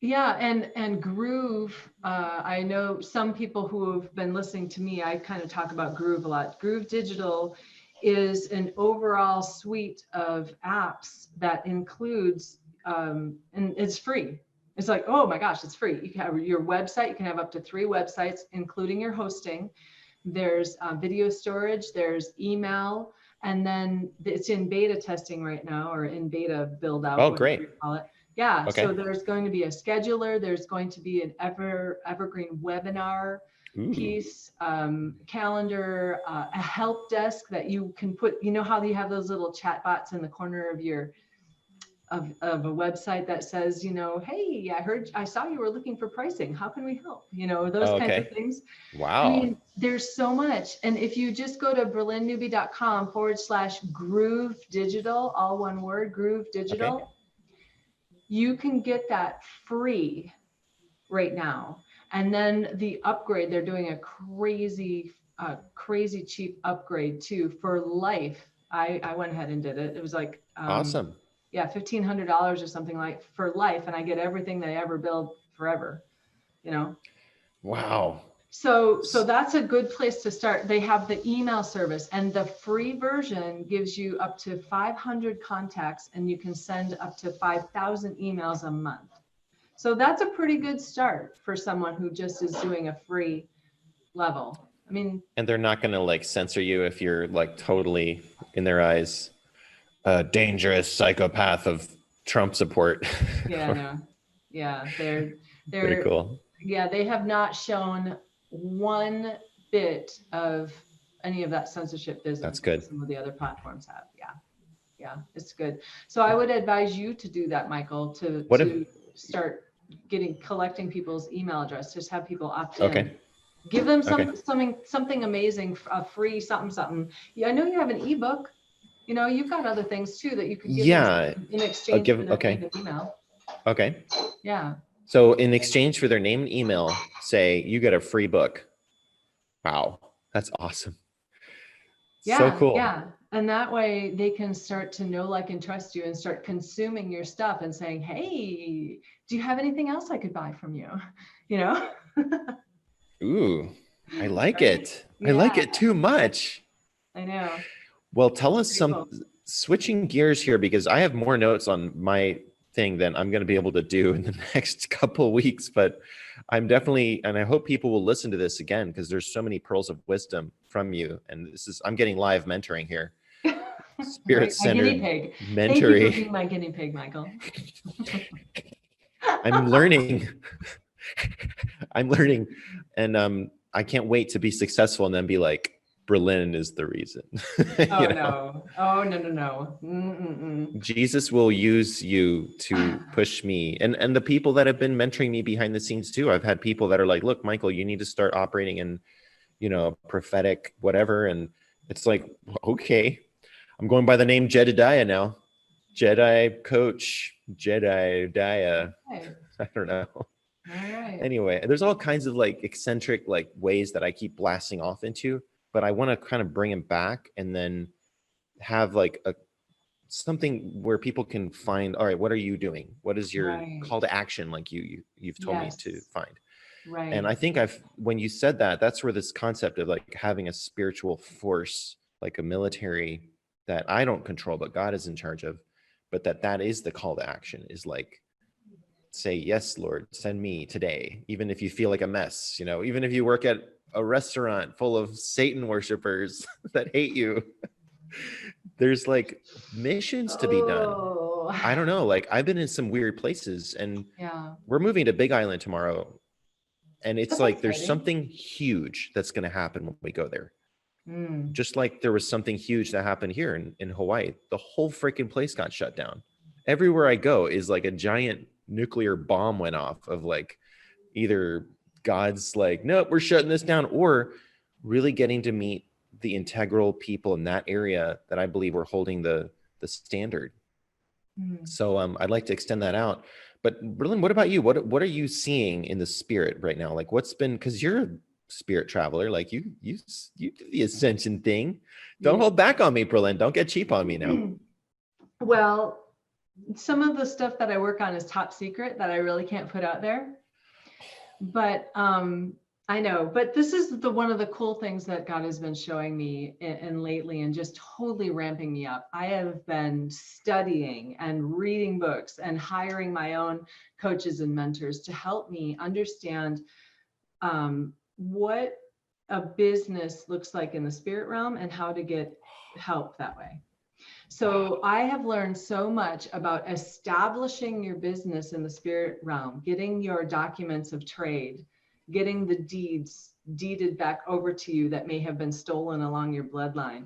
Yeah, and Groove, I know some people who have been listening to me, I kind of talk about Groove a lot. Groove Digital is an overall suite of apps that includes, and it's free. It's like, oh my gosh, it's free. You can have your website, you can have up to 3 websites, including your hosting. There's video storage, there's email, and then it's in beta testing right now, or in beta build out. Oh, great. You call it. Yeah, so there's going to be a scheduler, there's going to be an evergreen webinar piece, calendar, a help desk that you can put, how you have those little chat bots in the corner of your of a website that says, hey, I saw you were looking for pricing. How can we help? Those kinds of things. Wow. I mean, there's so much. And if you just go to BralynNewby.com/Groove Digital, all one word, Groove Digital, you can get that free right now. And then the upgrade, they're doing a crazy cheap upgrade too for life. I went ahead and did it. It was like, awesome. Yeah, $1,500 or something like for life. And I get everything they ever build forever, Wow. So that's a good place to start. They have the email service, and the free version gives you up to 500 contacts, and you can send up to 5,000 emails a month. So that's a pretty good start for someone who just is doing a free level. I mean, and they're not going to like censor you if you're like totally, in their eyes, a dangerous psychopath of Trump support. Yeah, no. Yeah, they're pretty cool. Yeah, they have not shown one bit of any of that censorship business. That's good. Some of the other platforms have. Yeah, it's good. So I would advise you to do that, Michael, to start collecting people's email address. Just have people opt in. Give them something amazing, a free something. Yeah, I know you have an ebook. You've got other things too that you could give them in exchange for their email. Okay. Yeah. So in exchange for their name and email, say you get a free book. Wow, that's awesome. Yeah, so cool. Yeah, and that way they can start to know, like, and trust you, and start consuming your stuff and saying, "Hey, do you have anything else I could buy from you?" Ooh, I like it. Yeah. I like it too much. I know. Well, tell us switching gears here, because I have more notes on my thing than I'm going to be able to do in the next couple of weeks, but I'm definitely, and I hope people will listen to this again, because there's so many pearls of wisdom from you. And I'm getting live mentoring here. Spirit-centered mentoring. Thank you for being my guinea pig, Michael. I'm learning. And I can't wait to be successful and then be like, Bralynn is the reason. No. Oh, no. Mm-mm-mm. Jesus will use you to push me. And the people that have been mentoring me behind the scenes too. I've had people that are like, look, Michael, you need to start operating in, prophetic whatever. And It's like, okay, I'm going by the name Jedediah now. Jedi coach, Jedediah. Okay. I don't know. All right. Anyway, there's all kinds of like eccentric like ways that I keep blasting off into, but I want to kind of bring him back and then have like a something where people can find, all right, what are you doing? What is your Right. call to action? Like you've told me to Yes. find. Right. And I think when you said that, that's where this concept of like having a spiritual force, like a military that I don't control, but God is in charge of, but that is the call to action, is like, say, yes, Lord, send me today. Even if you feel like a mess, even if you work at a restaurant full of Satan worshipers that hate you, there's like missions to be done. I don't know. Like I've been in some weird places, and Yeah. we're moving to Big Island tomorrow. And it's That's like, there's exciting. something huge that's going to happen when we go there. Mm. Just like there was something huge that happened here in Hawaii. The whole freaking place got shut down. Everywhere I go is like a giant nuclear bomb went off of like either God's like, nope, we're shutting this down, or really getting to meet the integral people in that area that I believe were holding the standard. Mm. So I'd like to extend that out. But Bralynn, what about you? What are you seeing in the spirit right now? Like what's been, because you're a spirit traveler, like you do the ascension thing. Don't hold back on me, Bralynn. Don't get cheap on me now. Well, some of the stuff that I work on is top secret that I really can't put out there. But I know, but this is one of the cool things that God has been showing me and lately, and just totally ramping me up. I have been studying and reading books and hiring my own coaches and mentors to help me understand what a business looks like in the spirit realm and how to get help that way. So I have learned so much about establishing your business in the spirit realm, getting your documents of trade, getting the deeds deeded back over to you that may have been stolen along your bloodline,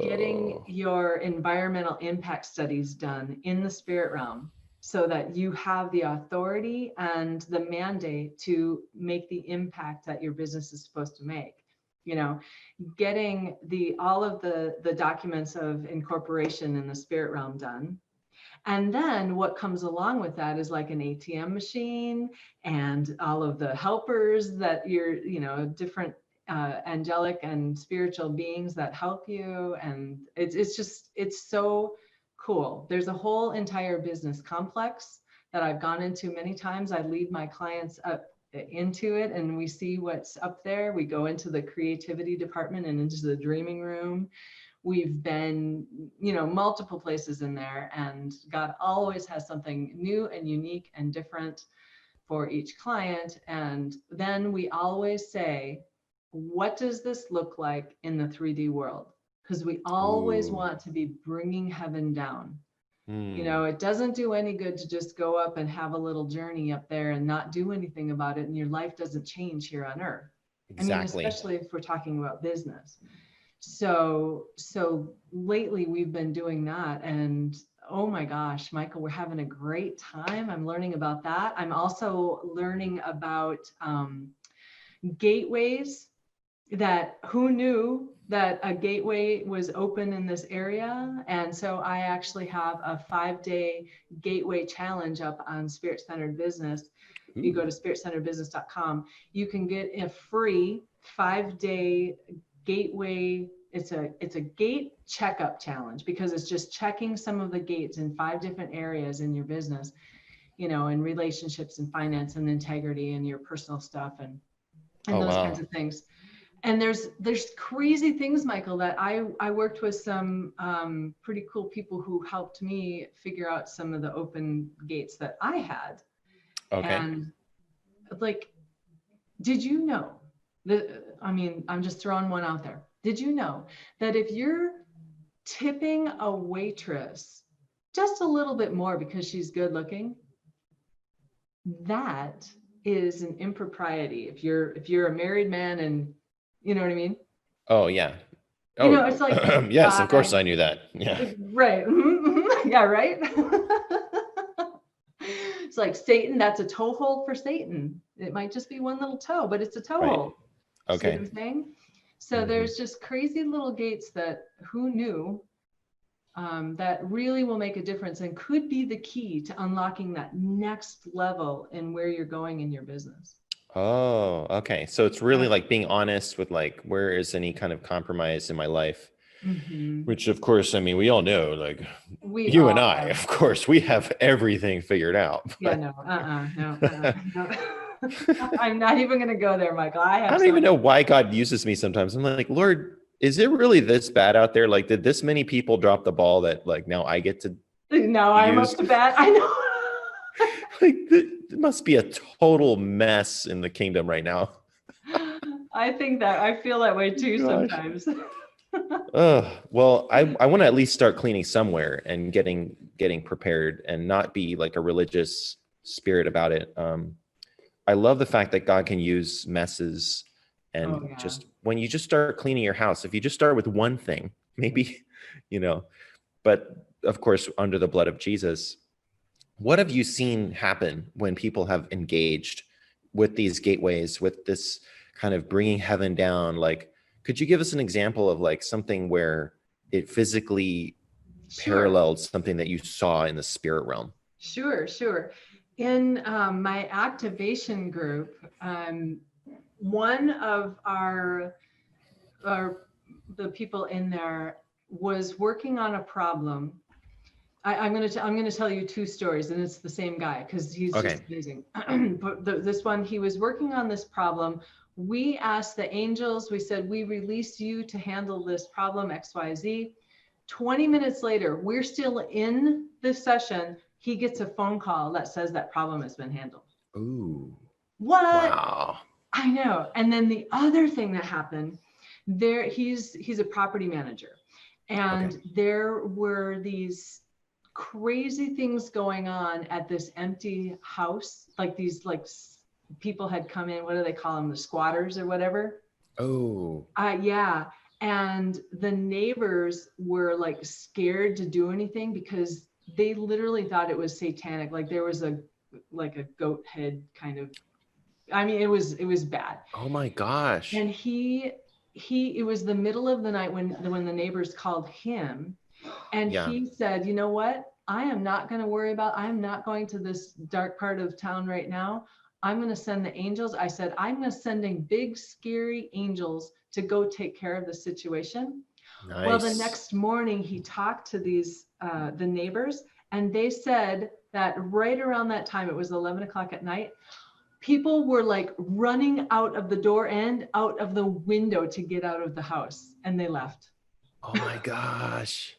getting your environmental impact studies done in the spirit realm so that you have the authority and the mandate to make the impact that your business is supposed to make. Getting all of the documents of incorporation in the spirit realm done. And then what comes along with that is like an ATM machine and all of the helpers that different angelic and spiritual beings that help you. And it's so cool. There's a whole entire business complex that I've gone into many times. I lead my clients up into it and we see what's up there. We go into the creativity department and into the dreaming room. We've been, multiple places in there, and God always has something new and unique and different for each client. And then we always say, what does this look like in the 3D world? Because we always want to be bringing heaven down. It doesn't do any good to just go up and have a little journey up there and not do anything about it, and your life doesn't change here on earth. Exactly. Especially if we're talking about business. So lately we've been doing that, and oh my gosh, Michael, we're having a great time. I'm learning about that. I'm also learning about gateways. That who knew that a gateway was open in this area. And so I actually have a 5-day gateway challenge up on Spirit Centered Business. If you go to spiritcenteredbusiness.com, you can get a free 5-day gateway. It's a gate checkup challenge, because it's just checking some of the gates in 5 different areas in your business, in relationships and finance and integrity and your personal stuff and those kinds of things. And there's crazy things, Michael, that I worked with some pretty cool people who helped me figure out some of the open gates that I had. Okay. And like, did you know that, I'm just throwing one out there. Did you know that if you're tipping a waitress just a little bit more because she's good looking, that is an impropriety? If you're a married man and you know what I mean? Oh, yeah. Oh, it's like, yes, of course I knew that. Yeah. Right. Yeah, right. It's like Satan, that's a toe hold for Satan. It might just be one little toe, but it's a toe hold. Okay. See what I'm saying? So there's just crazy little gates that who knew that really will make a difference and could be the key to unlocking that next level in where you're going in your business. Oh, okay. So it's really like being honest with like, where is any kind of compromise in my life? Which of course, I mean, we all know, like you and I, of course, we have everything figured out. Yeah, no. I'm not even going to go there, Michael. I don't even know why God uses me sometimes. I'm like, Lord, is it really this bad out there? Like, did this many people drop the ball that like now I get to? No, I'm up to bat. I know. Like, it must be a total mess in the kingdom right now. I think that I feel that way too sometimes. Well, I want to at least start cleaning somewhere and getting prepared and not be like a religious spirit about it. I love the fact that God can use messes and just when you just start cleaning your house, if you just start with one thing, maybe, but of course, under the blood of Jesus. What have you seen happen when people have engaged with these gateways, with this kind of bringing heaven down? Like, could you give us an example of like something where it physically paralleled something that you saw in the spirit realm? Sure. In my activation group, one of the people in there was working on a problem. I'm going to tell you two stories, and it's the same guy because he's just amazing. But this one, he was working on this problem. We asked the angels, we said, we release you to handle this problem, XYZ. 20 minutes later, we're still in this session. He gets a phone call that says that problem has been handled. Ooh. What? Wow. I know. And then the other thing that happened there, he's a property manager. And there were these crazy things going on at this empty house. Like these, people had come in, what do they call them? The squatters or whatever. Oh. Yeah. And the neighbors were like scared to do anything because they literally thought it was satanic. Like there was a goat head kind of, I mean, it was bad. Oh my gosh. And it was the middle of the night when the neighbors called him, and he said, you know what? I am not going to worry about, I'm not going to this dark part of town right now. I'm going to send the angels. I said, I'm going to sending big, scary angels to go take care of the situation. Nice. Well, the next morning he talked to these, the neighbors, and they said that right around that time, it was 11 o'clock at night, people were like running out of the door and out of the window to get out of the house, and they left. Oh my gosh.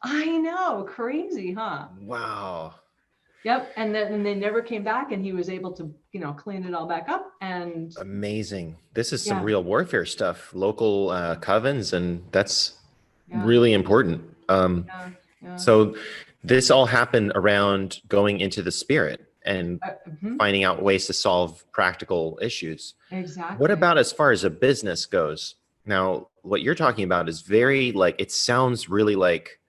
I know, crazy, huh? Wow. Yep. And then they never came back, and he was able to, clean it all back up. And amazing. This is some real warfare stuff, local covens, and that's really important. So this all happened around going into the spirit and finding out ways to solve practical issues. Exactly. What about as far as a business goes? Now, what you're talking about is very it sounds really like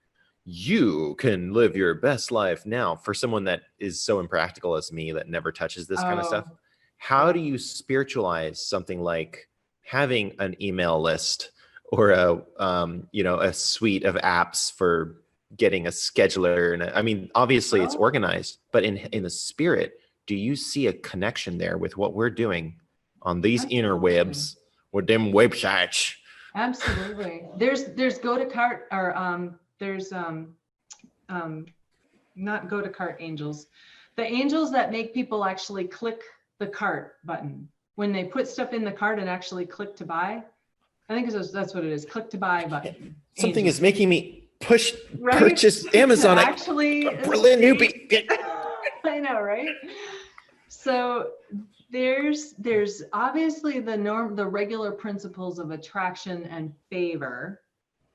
you can live your best life now for someone that is so impractical as me that never touches this kind of stuff. How do you spiritualize something like having an email list or a suite of apps for getting a scheduler? And I mean, obviously it's organized, but in the spirit, do you see a connection there with what we're doing on these interwebs with them websites? Absolutely. There's go to cart, or there's not go to cart angels, the angels that make people actually click the cart button when they put stuff in the cart and actually click to buy. I think that's what it is. Click to buy button. Something is making me purchase Amazon. Actually, Bralynn Newby. I know, right? So there's obviously the regular principles of attraction and favor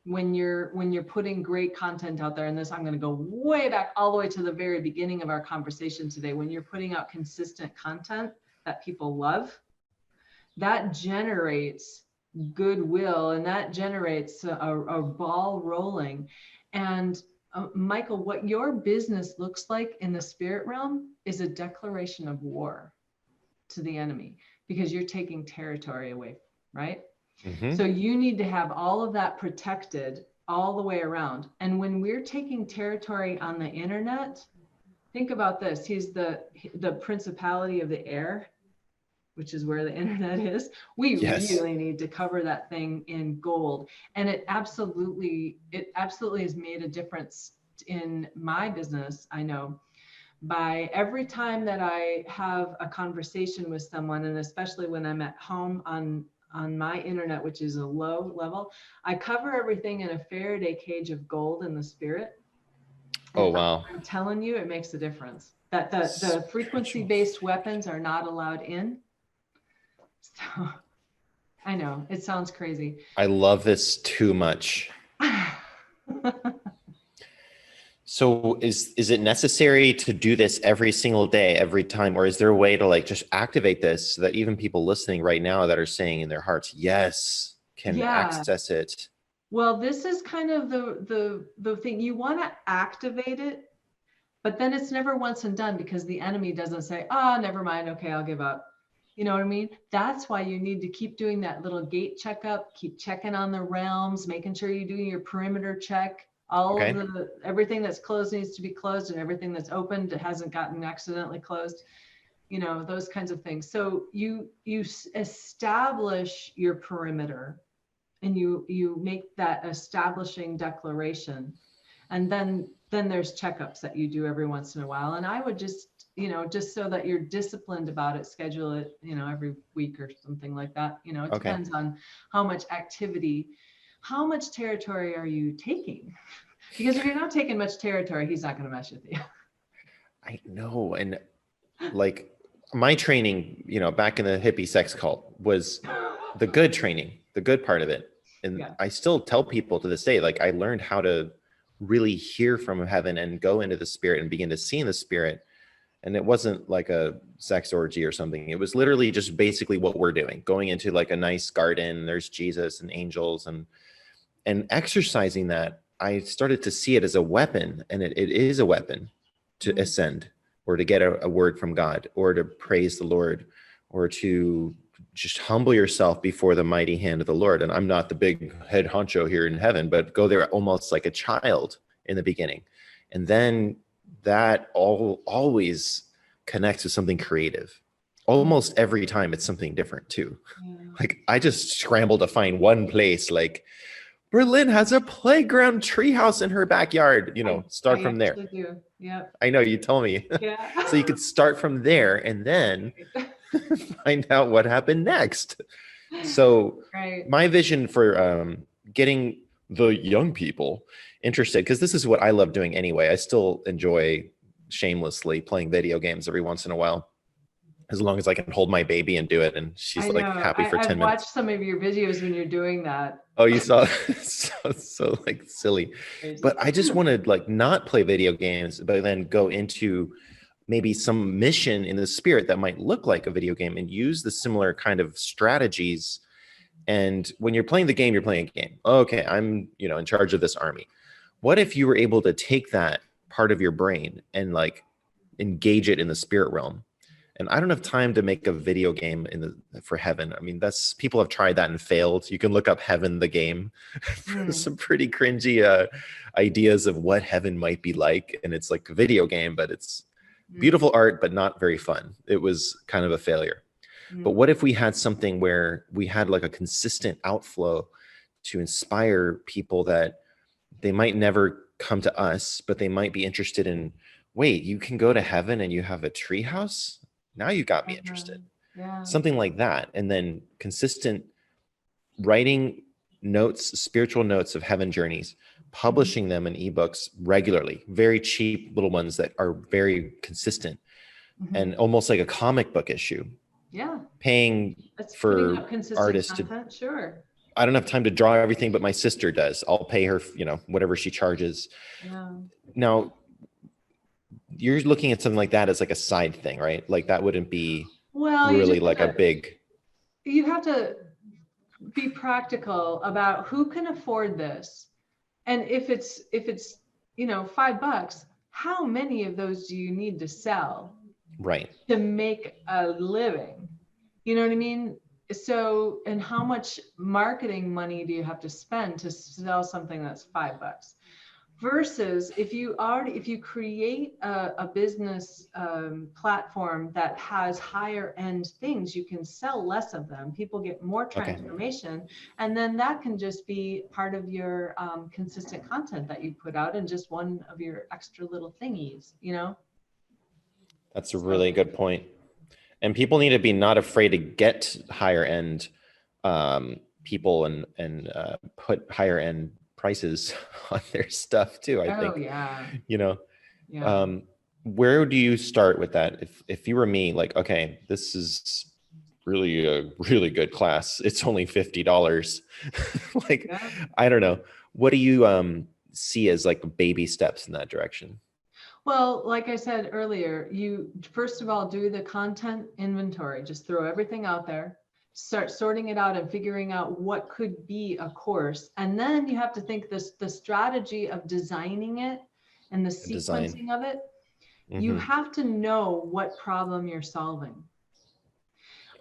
when you're putting great content out there. And this, I'm going to go way back all the way to the very beginning of our conversation today. When you're putting out consistent content that people love, that generates goodwill, and that generates a ball rolling. And Michael, what your business looks like in the spirit realm is a declaration of war to the enemy, because you're taking territory away, right? Mhm. So you need to have all of that protected all the way around. And when we're taking territory on the internet, think about this. He's the principality of the air, which is where the internet is. We Yes. really need to cover that thing in gold. And it absolutely has made a difference in my business. I know by every time that I have a conversation with someone, and especially when I'm at home on my internet, which is a low level, I cover everything in a Faraday cage of gold in the spirit. Oh, And wow. I'm telling you, it makes a difference. That the frequency-based weapons are not allowed in. So I know it sounds crazy. I love this too much. So is it necessary to do this every single day, every time, or is there a way to like just activate this so that even people listening right now that are saying in their hearts, yes, can access it? Well, this is kind of the thing. You want to activate it, but then it's never once and done, because the enemy doesn't say, never mind. Okay, I'll give up. You know what I mean? That's why you need to keep doing that little gate checkup, keep checking on the realms, making sure you're doing your perimeter check. Okay. Everything that's closed needs to be closed, and everything that's opened, it hasn't gotten accidentally closed. You know, those kinds of things. So you establish your perimeter, and you make that establishing declaration, and then there's checkups that you do every once in a while. And I would just so that you're disciplined about it, schedule it, every week or something like that. It depends on how much activity, how much territory are you taking? Because if you're not taking much territory, he's not going to mess with you. I know. And like my training, back in the hippie sex cult was the good training, the good part of it. And I still tell people to this day, like I learned how to really hear from heaven and go into the spirit and begin to see in the spirit. And it wasn't like a sex orgy or something. It was literally just basically what we're doing, going into like a nice garden. There's Jesus and angels and exercising that. I started to see it as a weapon, and it is a weapon to ascend, or to get a word from God, or to praise the Lord, or to just humble yourself before the mighty hand of the Lord. And I'm not the big head honcho here in heaven, but go there almost like a child in the beginning. And then that always connects with something creative. Almost every time it's something different too. Like I just scrambled to find one place, like Bralynn has a playground treehouse in her backyard, start from there. Yeah. I know you told me. Yeah. So you could start from there and then find out what happened next. So my vision for getting the young people interested, because this is what I love doing anyway. I still enjoy shamelessly playing video games every once in a while, as long as I can hold my baby and do it. And she's like happy for 10 minutes. I've watched some of your videos when you're doing that. Oh, you saw so like silly. But I just want to like not play video games, but then go into maybe some mission in the spirit that might look like a video game and use the similar kind of strategies. And when you're playing the game, you're playing a game. Okay, I'm, in charge of this army. What if you were able to take that part of your brain and like engage it in the spirit realm? And I don't have time to make a video game for heaven. I mean, people have tried that and failed. You can look up Heaven the game for some pretty cringy ideas of what heaven might be like. And it's like a video game, but it's beautiful art, but not very fun. It was kind of a failure. But what if we had something where we had like a consistent outflow to inspire people that they might never come to us, but they might be interested in, wait, you can go to heaven and you have a treehouse? Now you got me interested. Something like that. And then consistent writing notes, spiritual notes of heaven journeys, publishing them in ebooks regularly, very cheap little ones that are very consistent, and almost like a comic book issue. Paying for artists content, sure. I don't have time to draw everything, but my sister does. I'll pay her, whatever she charges. Now, you're looking at something like that as like a side thing, right? Like that wouldn't be really like a big. You have to be practical about who can afford this. And if it's $5, how many of those do you need to sell? Right. To make a living? You know what I mean? and how much marketing money do you have to spend to sell something that's $5? Versus if you create a business platform that has higher end things, you can sell less of them. People get more transformation, and then that can just be part of your consistent content that you put out, and just one of your extra little thingies, you know? That's a really good point. And people need to be not afraid to get higher end people and put higher end prices on their stuff too. I think, you know, where do you start with that? If you were me, like, okay, this is really a really good class. It's only $50. Like, I don't know. What do you see as like baby steps in that direction? Well, like I said earlier, you first of all do the content inventory. Just throw everything out there, start sorting it out and figuring out what could be a course. And then you have to think the strategy of designing it and the sequencing of it. You have to know what problem you're solving.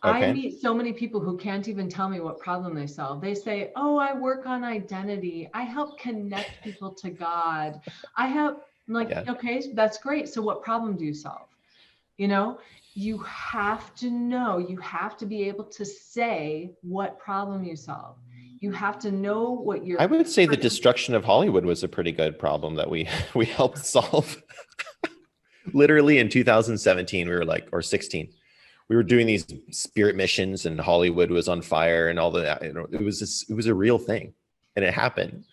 I meet so many people who can't even tell me what problem they solve. They say, oh, I work on identity. I help connect people to God. I'm like, okay, that's great. So what problem do you solve? You know, you have to know, you have to be able to say what problem you solve. You have to know what you're. I would say the destruction of Hollywood was a pretty good problem that we helped solve. Literally in 2017, we were like, or 16, we were doing these spirit missions and Hollywood was on fire and all that. You know, it was a real thing and it happened.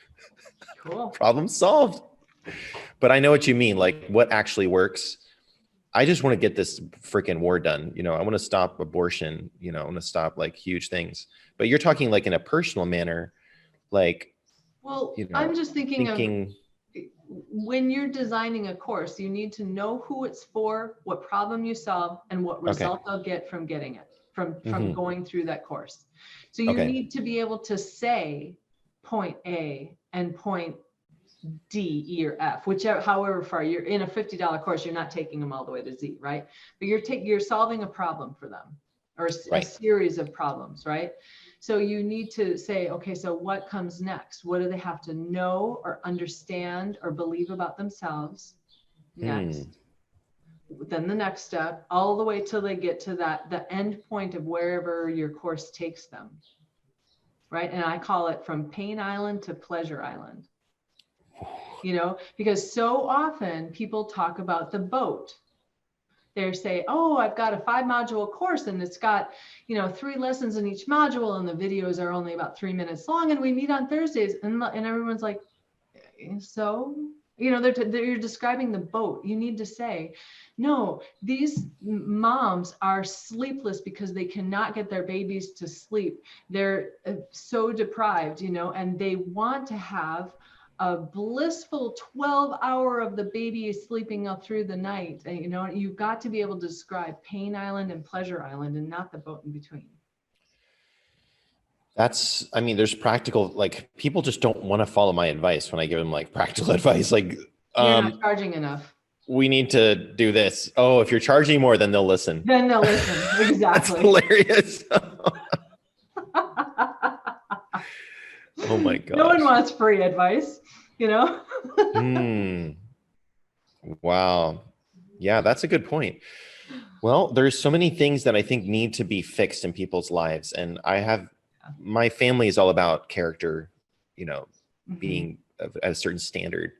Cool. Problem solved. But I know what you mean. Like what actually works. I just want to get this freaking war done. You know, I want to stop abortion. You know, I want to stop like huge things. But you're talking like in a personal manner, like. Well, you know, I'm just thinking of when you're designing a course, you need to know who it's for, what problem you solve, and what result they'll get from getting it, from going through that course. So you need to be able to say point A and point D, E, or F, whichever, however far you're in a $50 course, you're not taking them all the way to Z, right? But you're solving a problem for them, or a series of problems, right? So you need to say, okay, so what comes next? What do they have to know or understand or believe about themselves next? Then the next step, all the way till they get to the end point of wherever your course takes them, right? And I call it from Pain Island to Pleasure Island. You know, because so often people talk about the boat. They say, oh, I've got a 5-module course and it's got, 3 lessons in each module and the videos are only about 3 minutes long and we meet on Thursdays. And everyone's like, so, you're describing the boat. You need to say, no, these moms are sleepless because they cannot get their babies to sleep. They're so deprived, and they want to have a blissful 12-hour of the baby sleeping up through the night. And, you've got to be able to describe Pain Island and Pleasure Island and not the boat in between. There's practical, like people just don't want to follow my advice when I give them like practical advice. Like, you're not charging enough. We need to do this. Oh, if you're charging more, then they'll listen. Exactly. That's hilarious. Oh my God. No one wants free advice, Wow. Yeah, that's a good point. Well, there's so many things that I think need to be fixed in people's lives. And my family is all about character, being at a certain standard.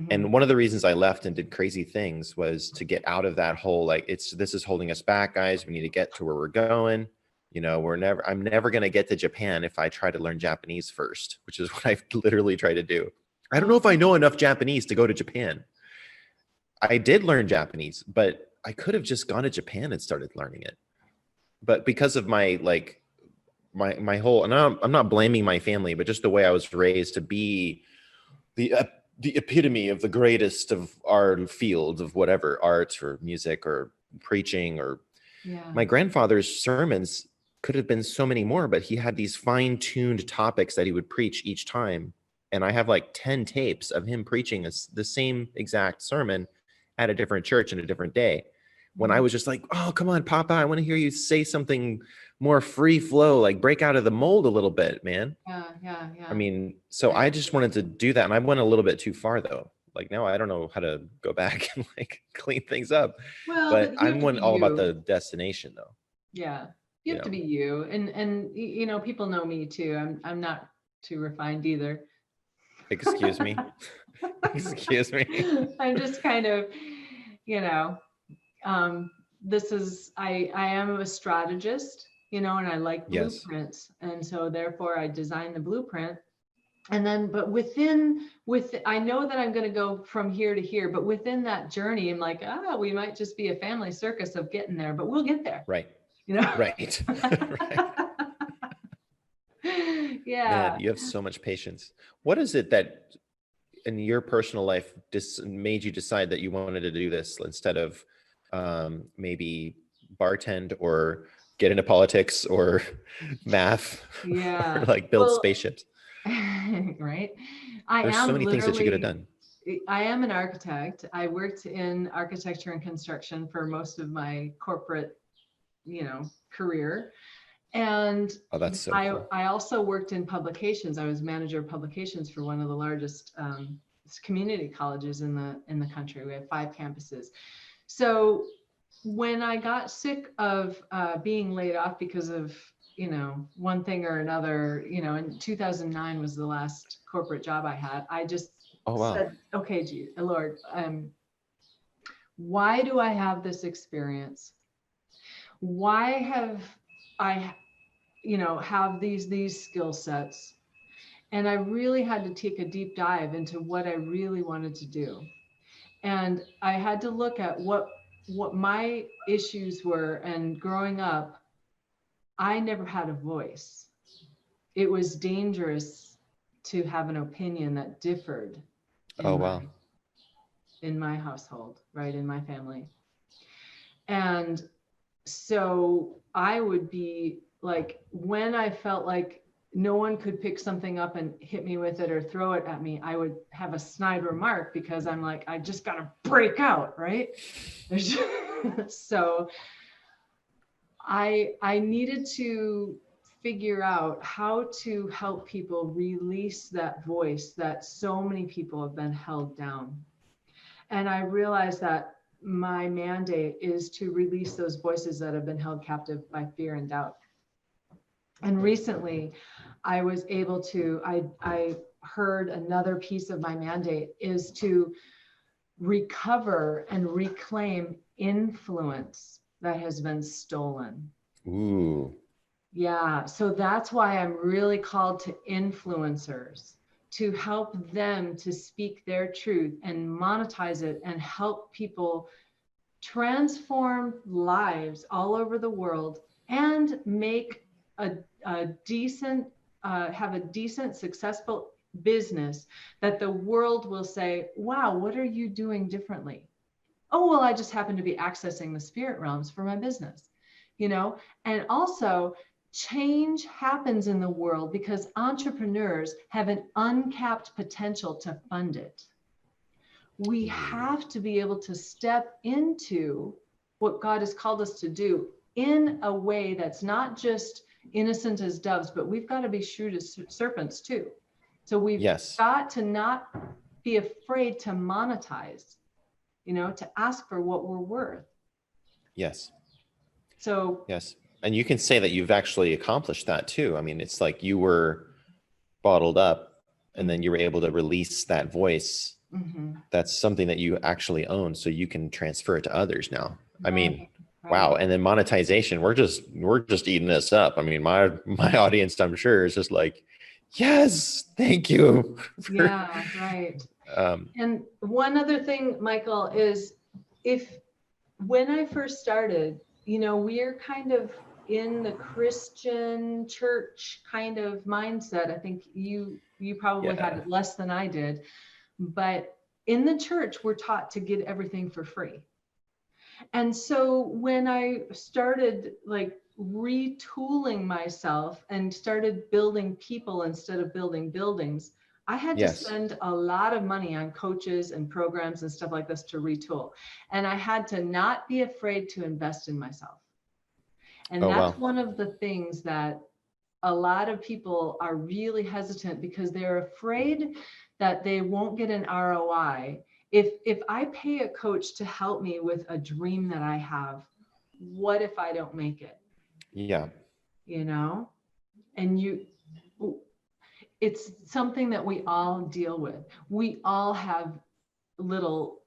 And one of the reasons I left and did crazy things was to get out of that whole, like, this is holding us back, guys. We need to get to where we're going. I'm never going to get to Japan if I try to learn Japanese first, which is what I've literally tried to do. I don't know if I know enough Japanese to go to Japan. I did learn Japanese, but I could have just gone to Japan and started learning it. But because of my whole, and I'm not blaming my family, but just the way I was raised to be the epitome of the greatest of our field of whatever, arts or music or preaching or my grandfather's sermons could have been so many more, but he had these fine-tuned topics that he would preach each time. And I have like 10 tapes of him preaching the same exact sermon at a different church in a different day. When I was just like, oh, come on, Papa, I want to hear you say something more free flow, like break out of the mold a little bit, man. Yeah. I mean, so I just wanted to do that. And I went a little bit too far though. Like now I don't know how to go back and like clean things up, Well, but but you have I'm to be all about the you. destination though. Yeah. You You have to know, be you. And people know me too. I'm not too refined either. excuse me. Excuse me. I'm just kind of, you know, I am a strategist, and I like Yes. blueprints. And so therefore I design the blueprint. And then, but I know that I'm going to go from here to here, but within that journey, I'm like, we might just be a family circus of getting there, but we'll get there, Right. you know? Right. Right. Yeah. Man, you have so much patience. What is it that in your personal life made you decide that you wanted to do this instead of maybe bartend or get into politics or math or Yeah. like build Well, spaceships? right. I There's so am many things that you could have literally, done. I am an architect. I worked in architecture and construction for most of my corporate, career. And Oh, that's so I, cool. I also worked in publications. I was manager of publications for one of the largest community colleges in the country. We have 5 campuses. So when I got sick of being laid off because of, one thing or another, in 2009 was the last corporate job I had. I just Oh, wow. said, okay, Lord, why do I have this experience? Why have I, have these skill sets? And I really had to take a deep dive into what I really wanted to do. And I had to look at what my issues were. And growing up, I never had a voice. It was dangerous to have an opinion that differed Oh, wow. in my household, right, in my family. And so I would be like, when I felt like no one could pick something up and hit me with it or throw it at me, I would have a snide remark because I'm like, I just got to break out, right? So I needed to figure out how to help people release that voice that so many people have been held down. And I realized that my mandate is to release those voices that have been held captive by fear and doubt. And recently I was able to, I heard another piece of my mandate is to recover and reclaim influence that has been stolen. Ooh. Yeah. So that's why I'm really called to influencers, to help them to speak their truth and monetize it and help people transform lives all over the world and make a decent, have a decent, successful business that the world will say, wow, what are you doing differently? Oh, well, I just happen to be accessing the spirit realms for my business, and also change happens in the world because entrepreneurs have an uncapped potential to fund it. We have to be able to step into what God has called us to do in a way that's not just innocent as doves, but we've got to be shrewd as serpents too. So we've got to not be afraid to monetize, to ask for what we're worth. Yes. So yes. And you can say that you've actually accomplished that too. I mean, it's like you were bottled up and then you were able to release that voice. Mm-hmm. That's something that you actually own, so you can transfer it to others now. Right. I mean, wow. And then monetization, we're just eating this up. I mean, my audience, I'm sure, is just like, yes, thank you. Yeah, right. And one other thing, Michael, is when I first started, we're kind of in the Christian church kind of mindset. I think you probably had it less than I did, but in the church, we're taught to get everything for free. And so when I started like retooling myself and started building people instead of building buildings, I had to spend a lot of money on coaches and programs and stuff like this to retool. And I had to not be afraid to invest in myself. And Oh, that's wow. one of the things that a lot of people are really hesitant because they're afraid that they won't get an ROI. If I pay a coach to help me with a dream that I have, what if I don't make it? Yeah. You know? And it's something that we all deal with. We all have little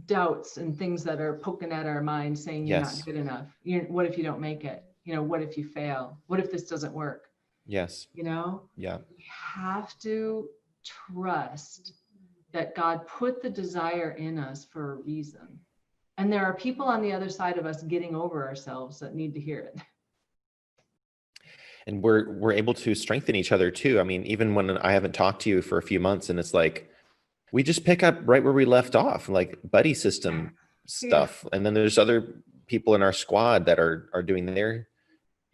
doubts and things that are poking at our mind saying you're not Yes. good enough. What if you don't make it? What if you fail? What if this doesn't work? Yes. Yeah. We have to trust that God put the desire in us for a reason. And there are people on the other side of us getting over ourselves that need to hear it. And we're able to strengthen each other too. I mean, even when I haven't talked to you for a few months, and it's like we just pick up right where we left off, like buddy system stuff. And then there's other people in our squad that are doing their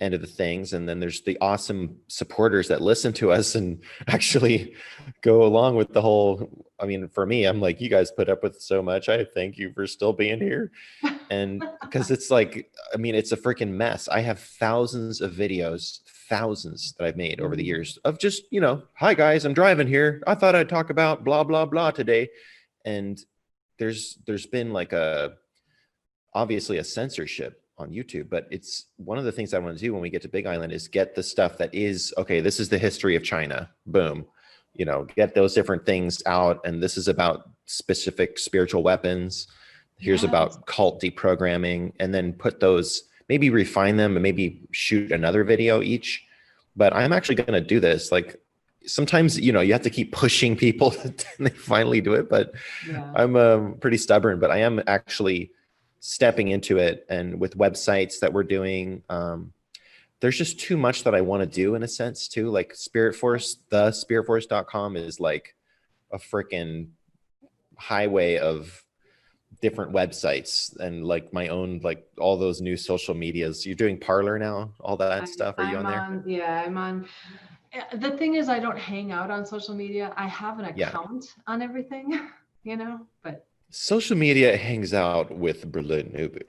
end of the things, and then there's the awesome supporters that listen to us and actually go along with the whole. I mean, for me, I'm like, you guys put up with so much. I thank you for still being here. And because it's like, I mean, it's a freaking mess. I have thousands of videos, thousands that I've made over the years of just, hi guys, I'm driving here, I thought I'd talk about blah blah blah today. And there's been like obviously a censorship on YouTube, but it's one of the things I want to do when we get to Big Island is get the stuff that is, okay, this is the history of China, boom, get those different things out. And this is about specific spiritual weapons. Here's about cult deprogramming, and then put those, maybe refine them and maybe shoot another video each. But I'm actually going to do this. Like sometimes, you have to keep pushing people and they finally do it, but I'm pretty stubborn, but I am actually stepping into it. And with websites that we're doing, there's just too much that I want to do in a sense too. Like Spirit Force, the spiritforce.com is like a freaking highway of different websites, and like my own, like all those new social medias. You're doing Parlor now, all that stuff. Are you on there? Yeah, I'm on. The thing is, I don't hang out on social media. I have an account on everything, but social media hangs out with Bralynn Newby,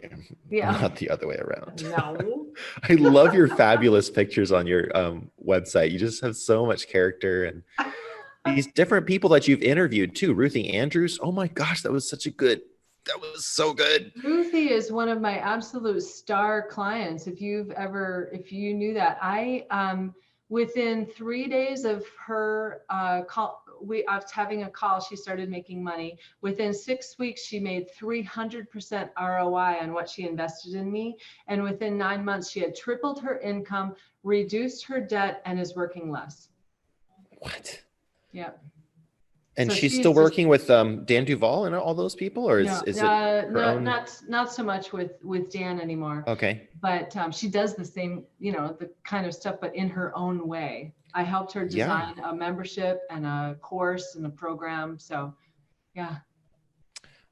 not the other way around. No. I love your fabulous pictures on your website. You just have so much character, and these different people that you've interviewed too. Ruthie Andrews. Oh my gosh, that was so good. Ruthie is one of my absolute star clients. If you knew that, I within 3 days of her call, I was having a call, she started making money. Within 6 weeks, she made 300% ROI on what she invested in me. And within 9 months, she had tripled her income, reduced her debt, and is working less. What? Yep. And so she's still working with Dan Duvall and all those people, or is it her own? Not so much with Dan anymore. Okay. But she does the same, the kind of stuff, but in her own way. I helped her design a membership and a course and a program. So, yeah.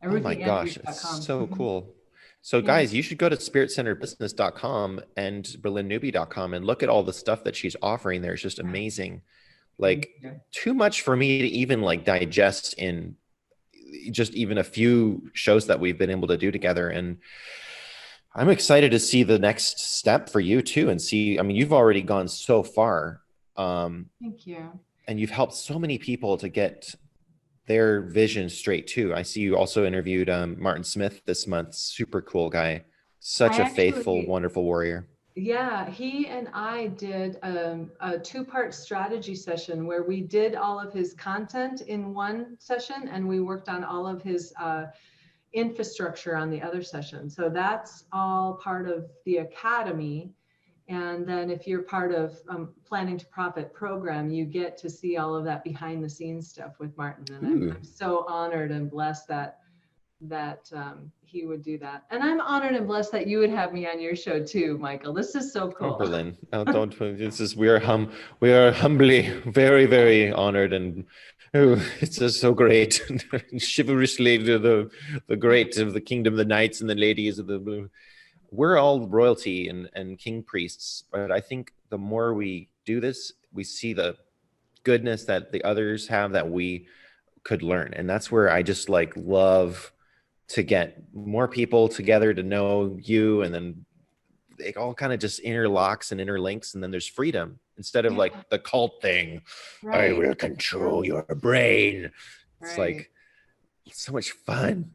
Oh my gosh, it's so cool. So guys, you should go to spiritcenteredbusiness.com and BralynNewby.com and look at all the stuff that she's offering there. It's just amazing. Like too much for me to even like digest in just even a few shows that we've been able to do together. And I'm excited to see the next step for you too, and see, I mean, you've already gone so far. Thank you. And you've helped so many people to get their vision straight too. I see you also interviewed Martin Smith this month. Super cool guy. Such a faithful, wonderful warrior. Yeah, he and I did a two-part strategy session where we did all of his content in one session and we worked on all of his infrastructure on the other session. So that's all part of the academy. And then if you're part of Planning to Profit program, you get to see all of that behind the scenes stuff with Martin. And I'm so honored and blessed that he would do that. And I'm honored and blessed that you would have me on your show too, Michael. This is so cool. Oh, Bralynn, don't, this is, we are humbly very, very honored, and it's just so great. Chivalrously the great of the kingdom, the knights and the ladies of the blue. We're all royalty and king priests, but I think the more we do this, we see the goodness that the others have that we could learn. And that's where I just like love to get more people together to know you, and then it all kind of just interlocks and interlinks, and then there's freedom instead of like the cult thing. I Right. will control your brain. It's Right. like so much fun.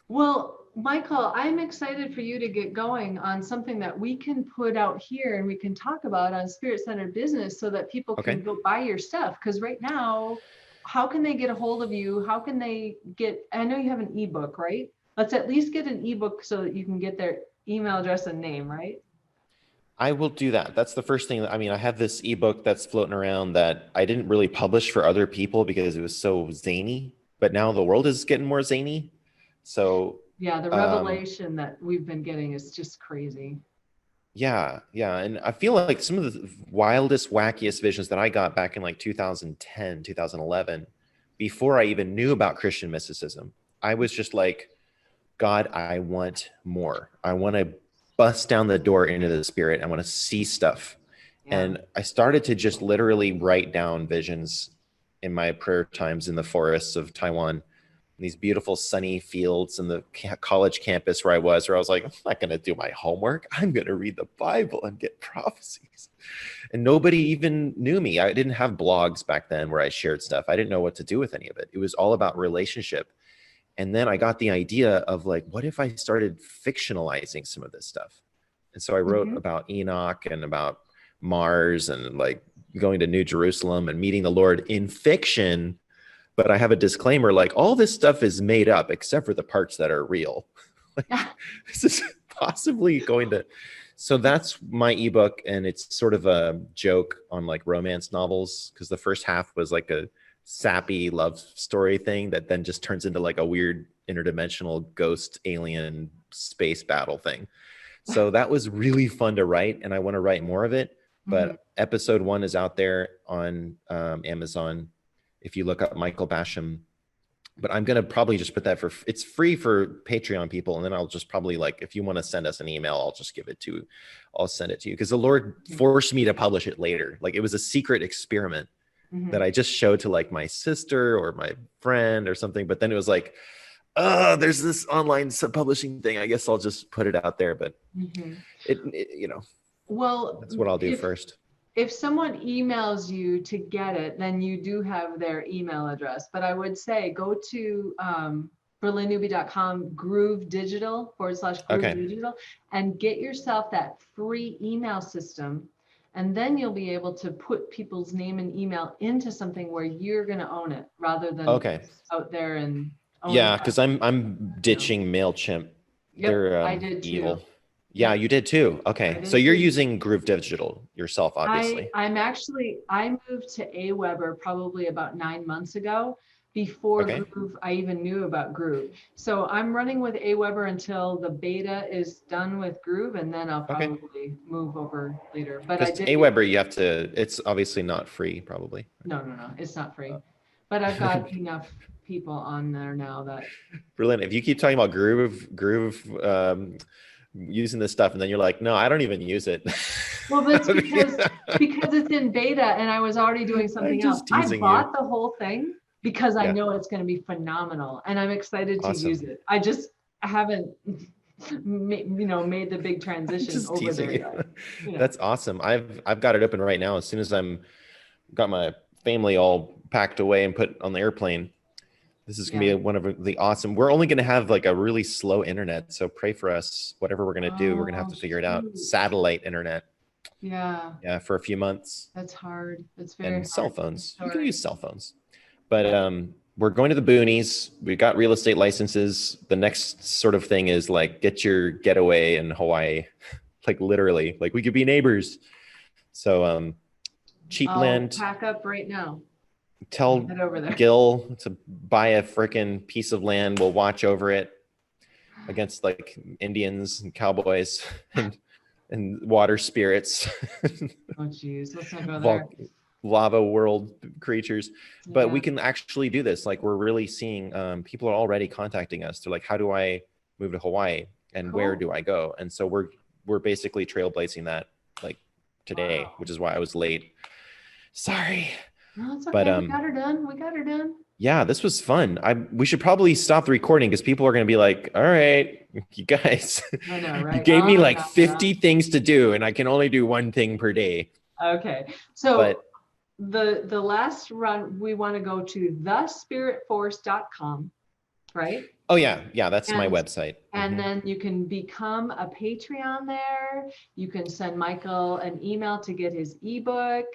Well, Michael, I'm excited for you to get going on something that we can put out here and we can talk about on Spirit Centered Business so that people can Okay. go buy your stuff. Because right now, how can they get a hold of you? How can they get, I know you have an ebook, right? Let's at least get an ebook so that you can get their email address and name, right? I will do that. That's the first thing. I mean, I have this ebook that's floating around that I didn't really publish for other people because it was so zany, but now the world is getting more zany. So Yeah, the revelation that we've been getting is just crazy. yeah. And I feel like some of the wildest, wackiest visions that I got back in like 2010, 2011, before I even knew about Christian mysticism, I was just like, God, I want more. I want to bust down the door into the spirit. I want to see stuff. Yeah. And I started to just literally write down visions in my prayer times in the forests of Taiwan, these beautiful sunny fields in the college campus where I was like, I'm not going to do my homework. I'm going to read the Bible and get prophecies. And nobody even knew me. I didn't have blogs back then where I shared stuff. I didn't know what to do with any of it. It was all about relationship. And then I got the idea of like, what if I started fictionalizing some of this stuff? And so I wrote about Enoch and about Mars and like going to New Jerusalem and meeting the Lord in fiction. But I have a disclaimer, like all this stuff is made up except for the parts that are real. Like, this is possibly going to. So that's my ebook. And it's sort of a joke on like romance novels, because the first half was like a sappy love story thing that then just turns into like a weird interdimensional ghost alien space battle thing. So that was really fun to write, and I want to write more of it. But episode 1 is out there on Amazon if you look up Michael Basham. But I'm going to probably just put that it's free for Patreon people. And then I'll just probably like, if you want to send us an email, I'll send it to you. Because the Lord forced me to publish it later. Like it was a secret experiment that I just showed to like my sister or my friend or something. But then it was like, there's this online publishing thing. I guess I'll just put it out there. But it well, that's what I'll do first. If someone emails you to get it, then you do have their email address. But I would say go to BralynNewby.com Groove Digital /Groove Digital and get yourself that free email system. And then you'll be able to put people's name and email into something where you're going to own it rather than out there and because I'm ditching MailChimp. Yep, They're I did evil. too. Yeah, you did too. Okay. So you're using Groove Digital yourself, obviously. I moved to Aweber probably about 9 months ago. Before Groove, I even knew about Groove. So I'm running with Aweber until the beta is done with Groove, and then I'll probably move over later. But I did Aweber, it's obviously not free, probably. No, it's not free. But I've got enough people on there now that. Bralynn, if you keep talking about Groove, using this stuff, and then you're like, no, I don't even use it. Well, that's because it's in beta, and I was already doing something else. I bought the whole thing because I know it's going to be phenomenal, and I'm excited to use it. I haven't made the big transition over there yet. That's awesome. I've got it open right now. As soon as got my family all packed away and put on the airplane, this is going to be one of the awesome. We're only going to have like a really slow internet. So pray for us. Whatever we're going to do, we're going to have to figure it out. Satellite internet. Yeah. Yeah. For a few months. That's hard. That's very hard. And cell phones. You can use cell phones. But we're going to the boonies. We got real estate licenses. The next sort of thing is like, get your getaway in Hawaii. Like literally, like we could be neighbors. So cheap land. Pack up right now. Tell Gil to buy a freaking piece of land. We'll watch over it against like Indians and cowboys and water spirits. Oh geez, let's not go there. Lava world creatures. But we can actually do this. Like we're really seeing people are already contacting us. They're like, how do I move to Hawaii and where do I go? And so we're basically trailblazing that like today, which is why I was late. Sorry. No, it's okay. We got her done. Yeah, this was fun. We should probably stop the recording because people are going to be like, all right, you guys, I know, you right? gave me Oh, like yeah, 50 things to do and I can only do one thing per day. yeah. Okay. So But the last run, we want to go to thespiritforce.com, right? oh yeah, that's my And- website. And then you can become a Patreon there. You can send Michael an email to get his ebook.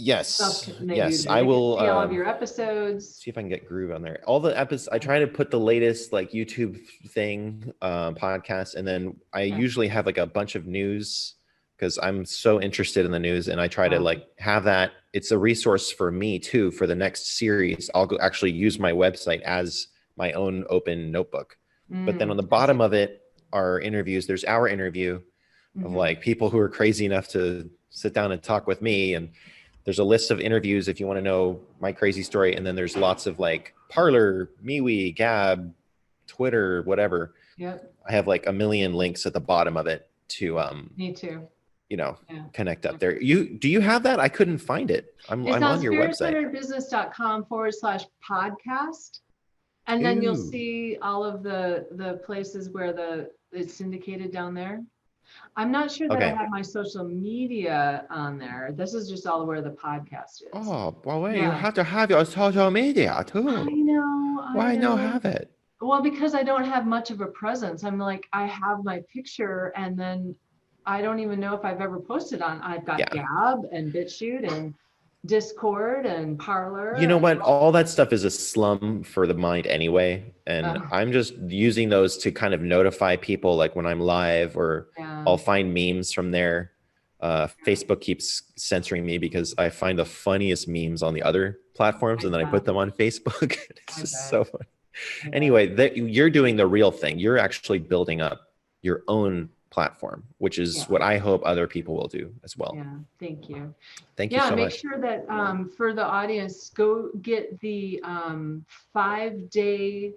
Yes, Maybe yes, they I can will see all of your episodes. see if I can get Groove on there. All the episodes, I try to put the latest like YouTube thing, podcast, and then I usually have like a bunch of news because I'm so interested in the news, and I try to like have that. It's a resource for me too for the next series. I'll go actually use my website as my own open notebook. But then on the bottom of it are interviews. There's our interview of like people who are crazy enough to sit down and talk with me, and there's a list of interviews if you want to know my crazy story. And then there's lots of like Parler, MeWe, Gab, Twitter, whatever. Yep. I have like a million links at the bottom of it to Me too. Connect up there. Do you have that? I couldn't find it. I'm on your website. spiritcenteredbusiness.com/podcast. And then you'll see all of the places where it's syndicated down there. I'm not sure that I have my social media on there. This is just all where the podcast is. Oh, well, wait, you have to have your social media too. I know. Why not have it? Well, because I don't have much of a presence. I'm like, I have my picture, and then I don't even know if I've ever posted on. I've got Gab and BitChute and Discord and Parler. You know what? All that stuff is a slum for the mind anyway. And I'm just using those to kind of notify people like when I'm live, or I'll find memes from there. Facebook keeps censoring me because I find the funniest memes on the other platforms and then I put them on Facebook. It's just so fun. Anyway, you're doing the real thing. You're actually building up your own platform, which is what I hope other people will do as well. Yeah, thank you. Thank you so much. Make sure that for the audience, go get the 5-day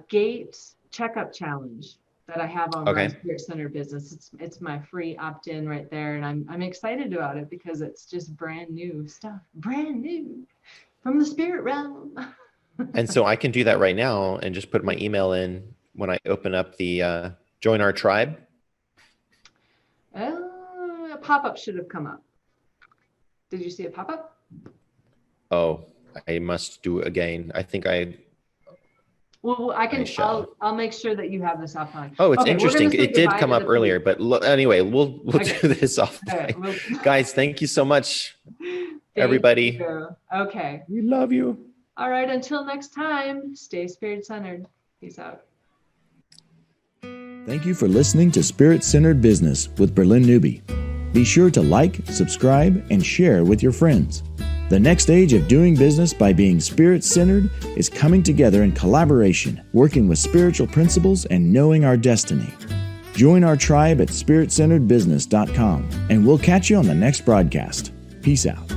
gate checkup challenge that I have on my Spirit Center business. It's my free opt-in right there, and I'm excited about it because it's just brand new stuff, brand new from the spirit realm. And so I can do that right now and just put my email in when I open up the join our tribe. A pop-up should have come up. Did you see a pop-up? Oh, I must do it again. I think Well, I'll make sure that you have this offline. Oh, it's interesting. It did come up earlier, but anyway, we'll do this offline. Right, guys, thank you so much, everybody. Okay. We love you. All right. Until next time, stay spirit centered. Peace out. Thank you for listening to Spirit Centered Business with Bralynn Newby. Be sure to like, subscribe, and share with your friends. The next stage of doing business by being spirit-centered is coming together in collaboration, working with spiritual principles and knowing our destiny. Join our tribe at spiritcenteredbusiness.com, and we'll catch you on the next broadcast. Peace out.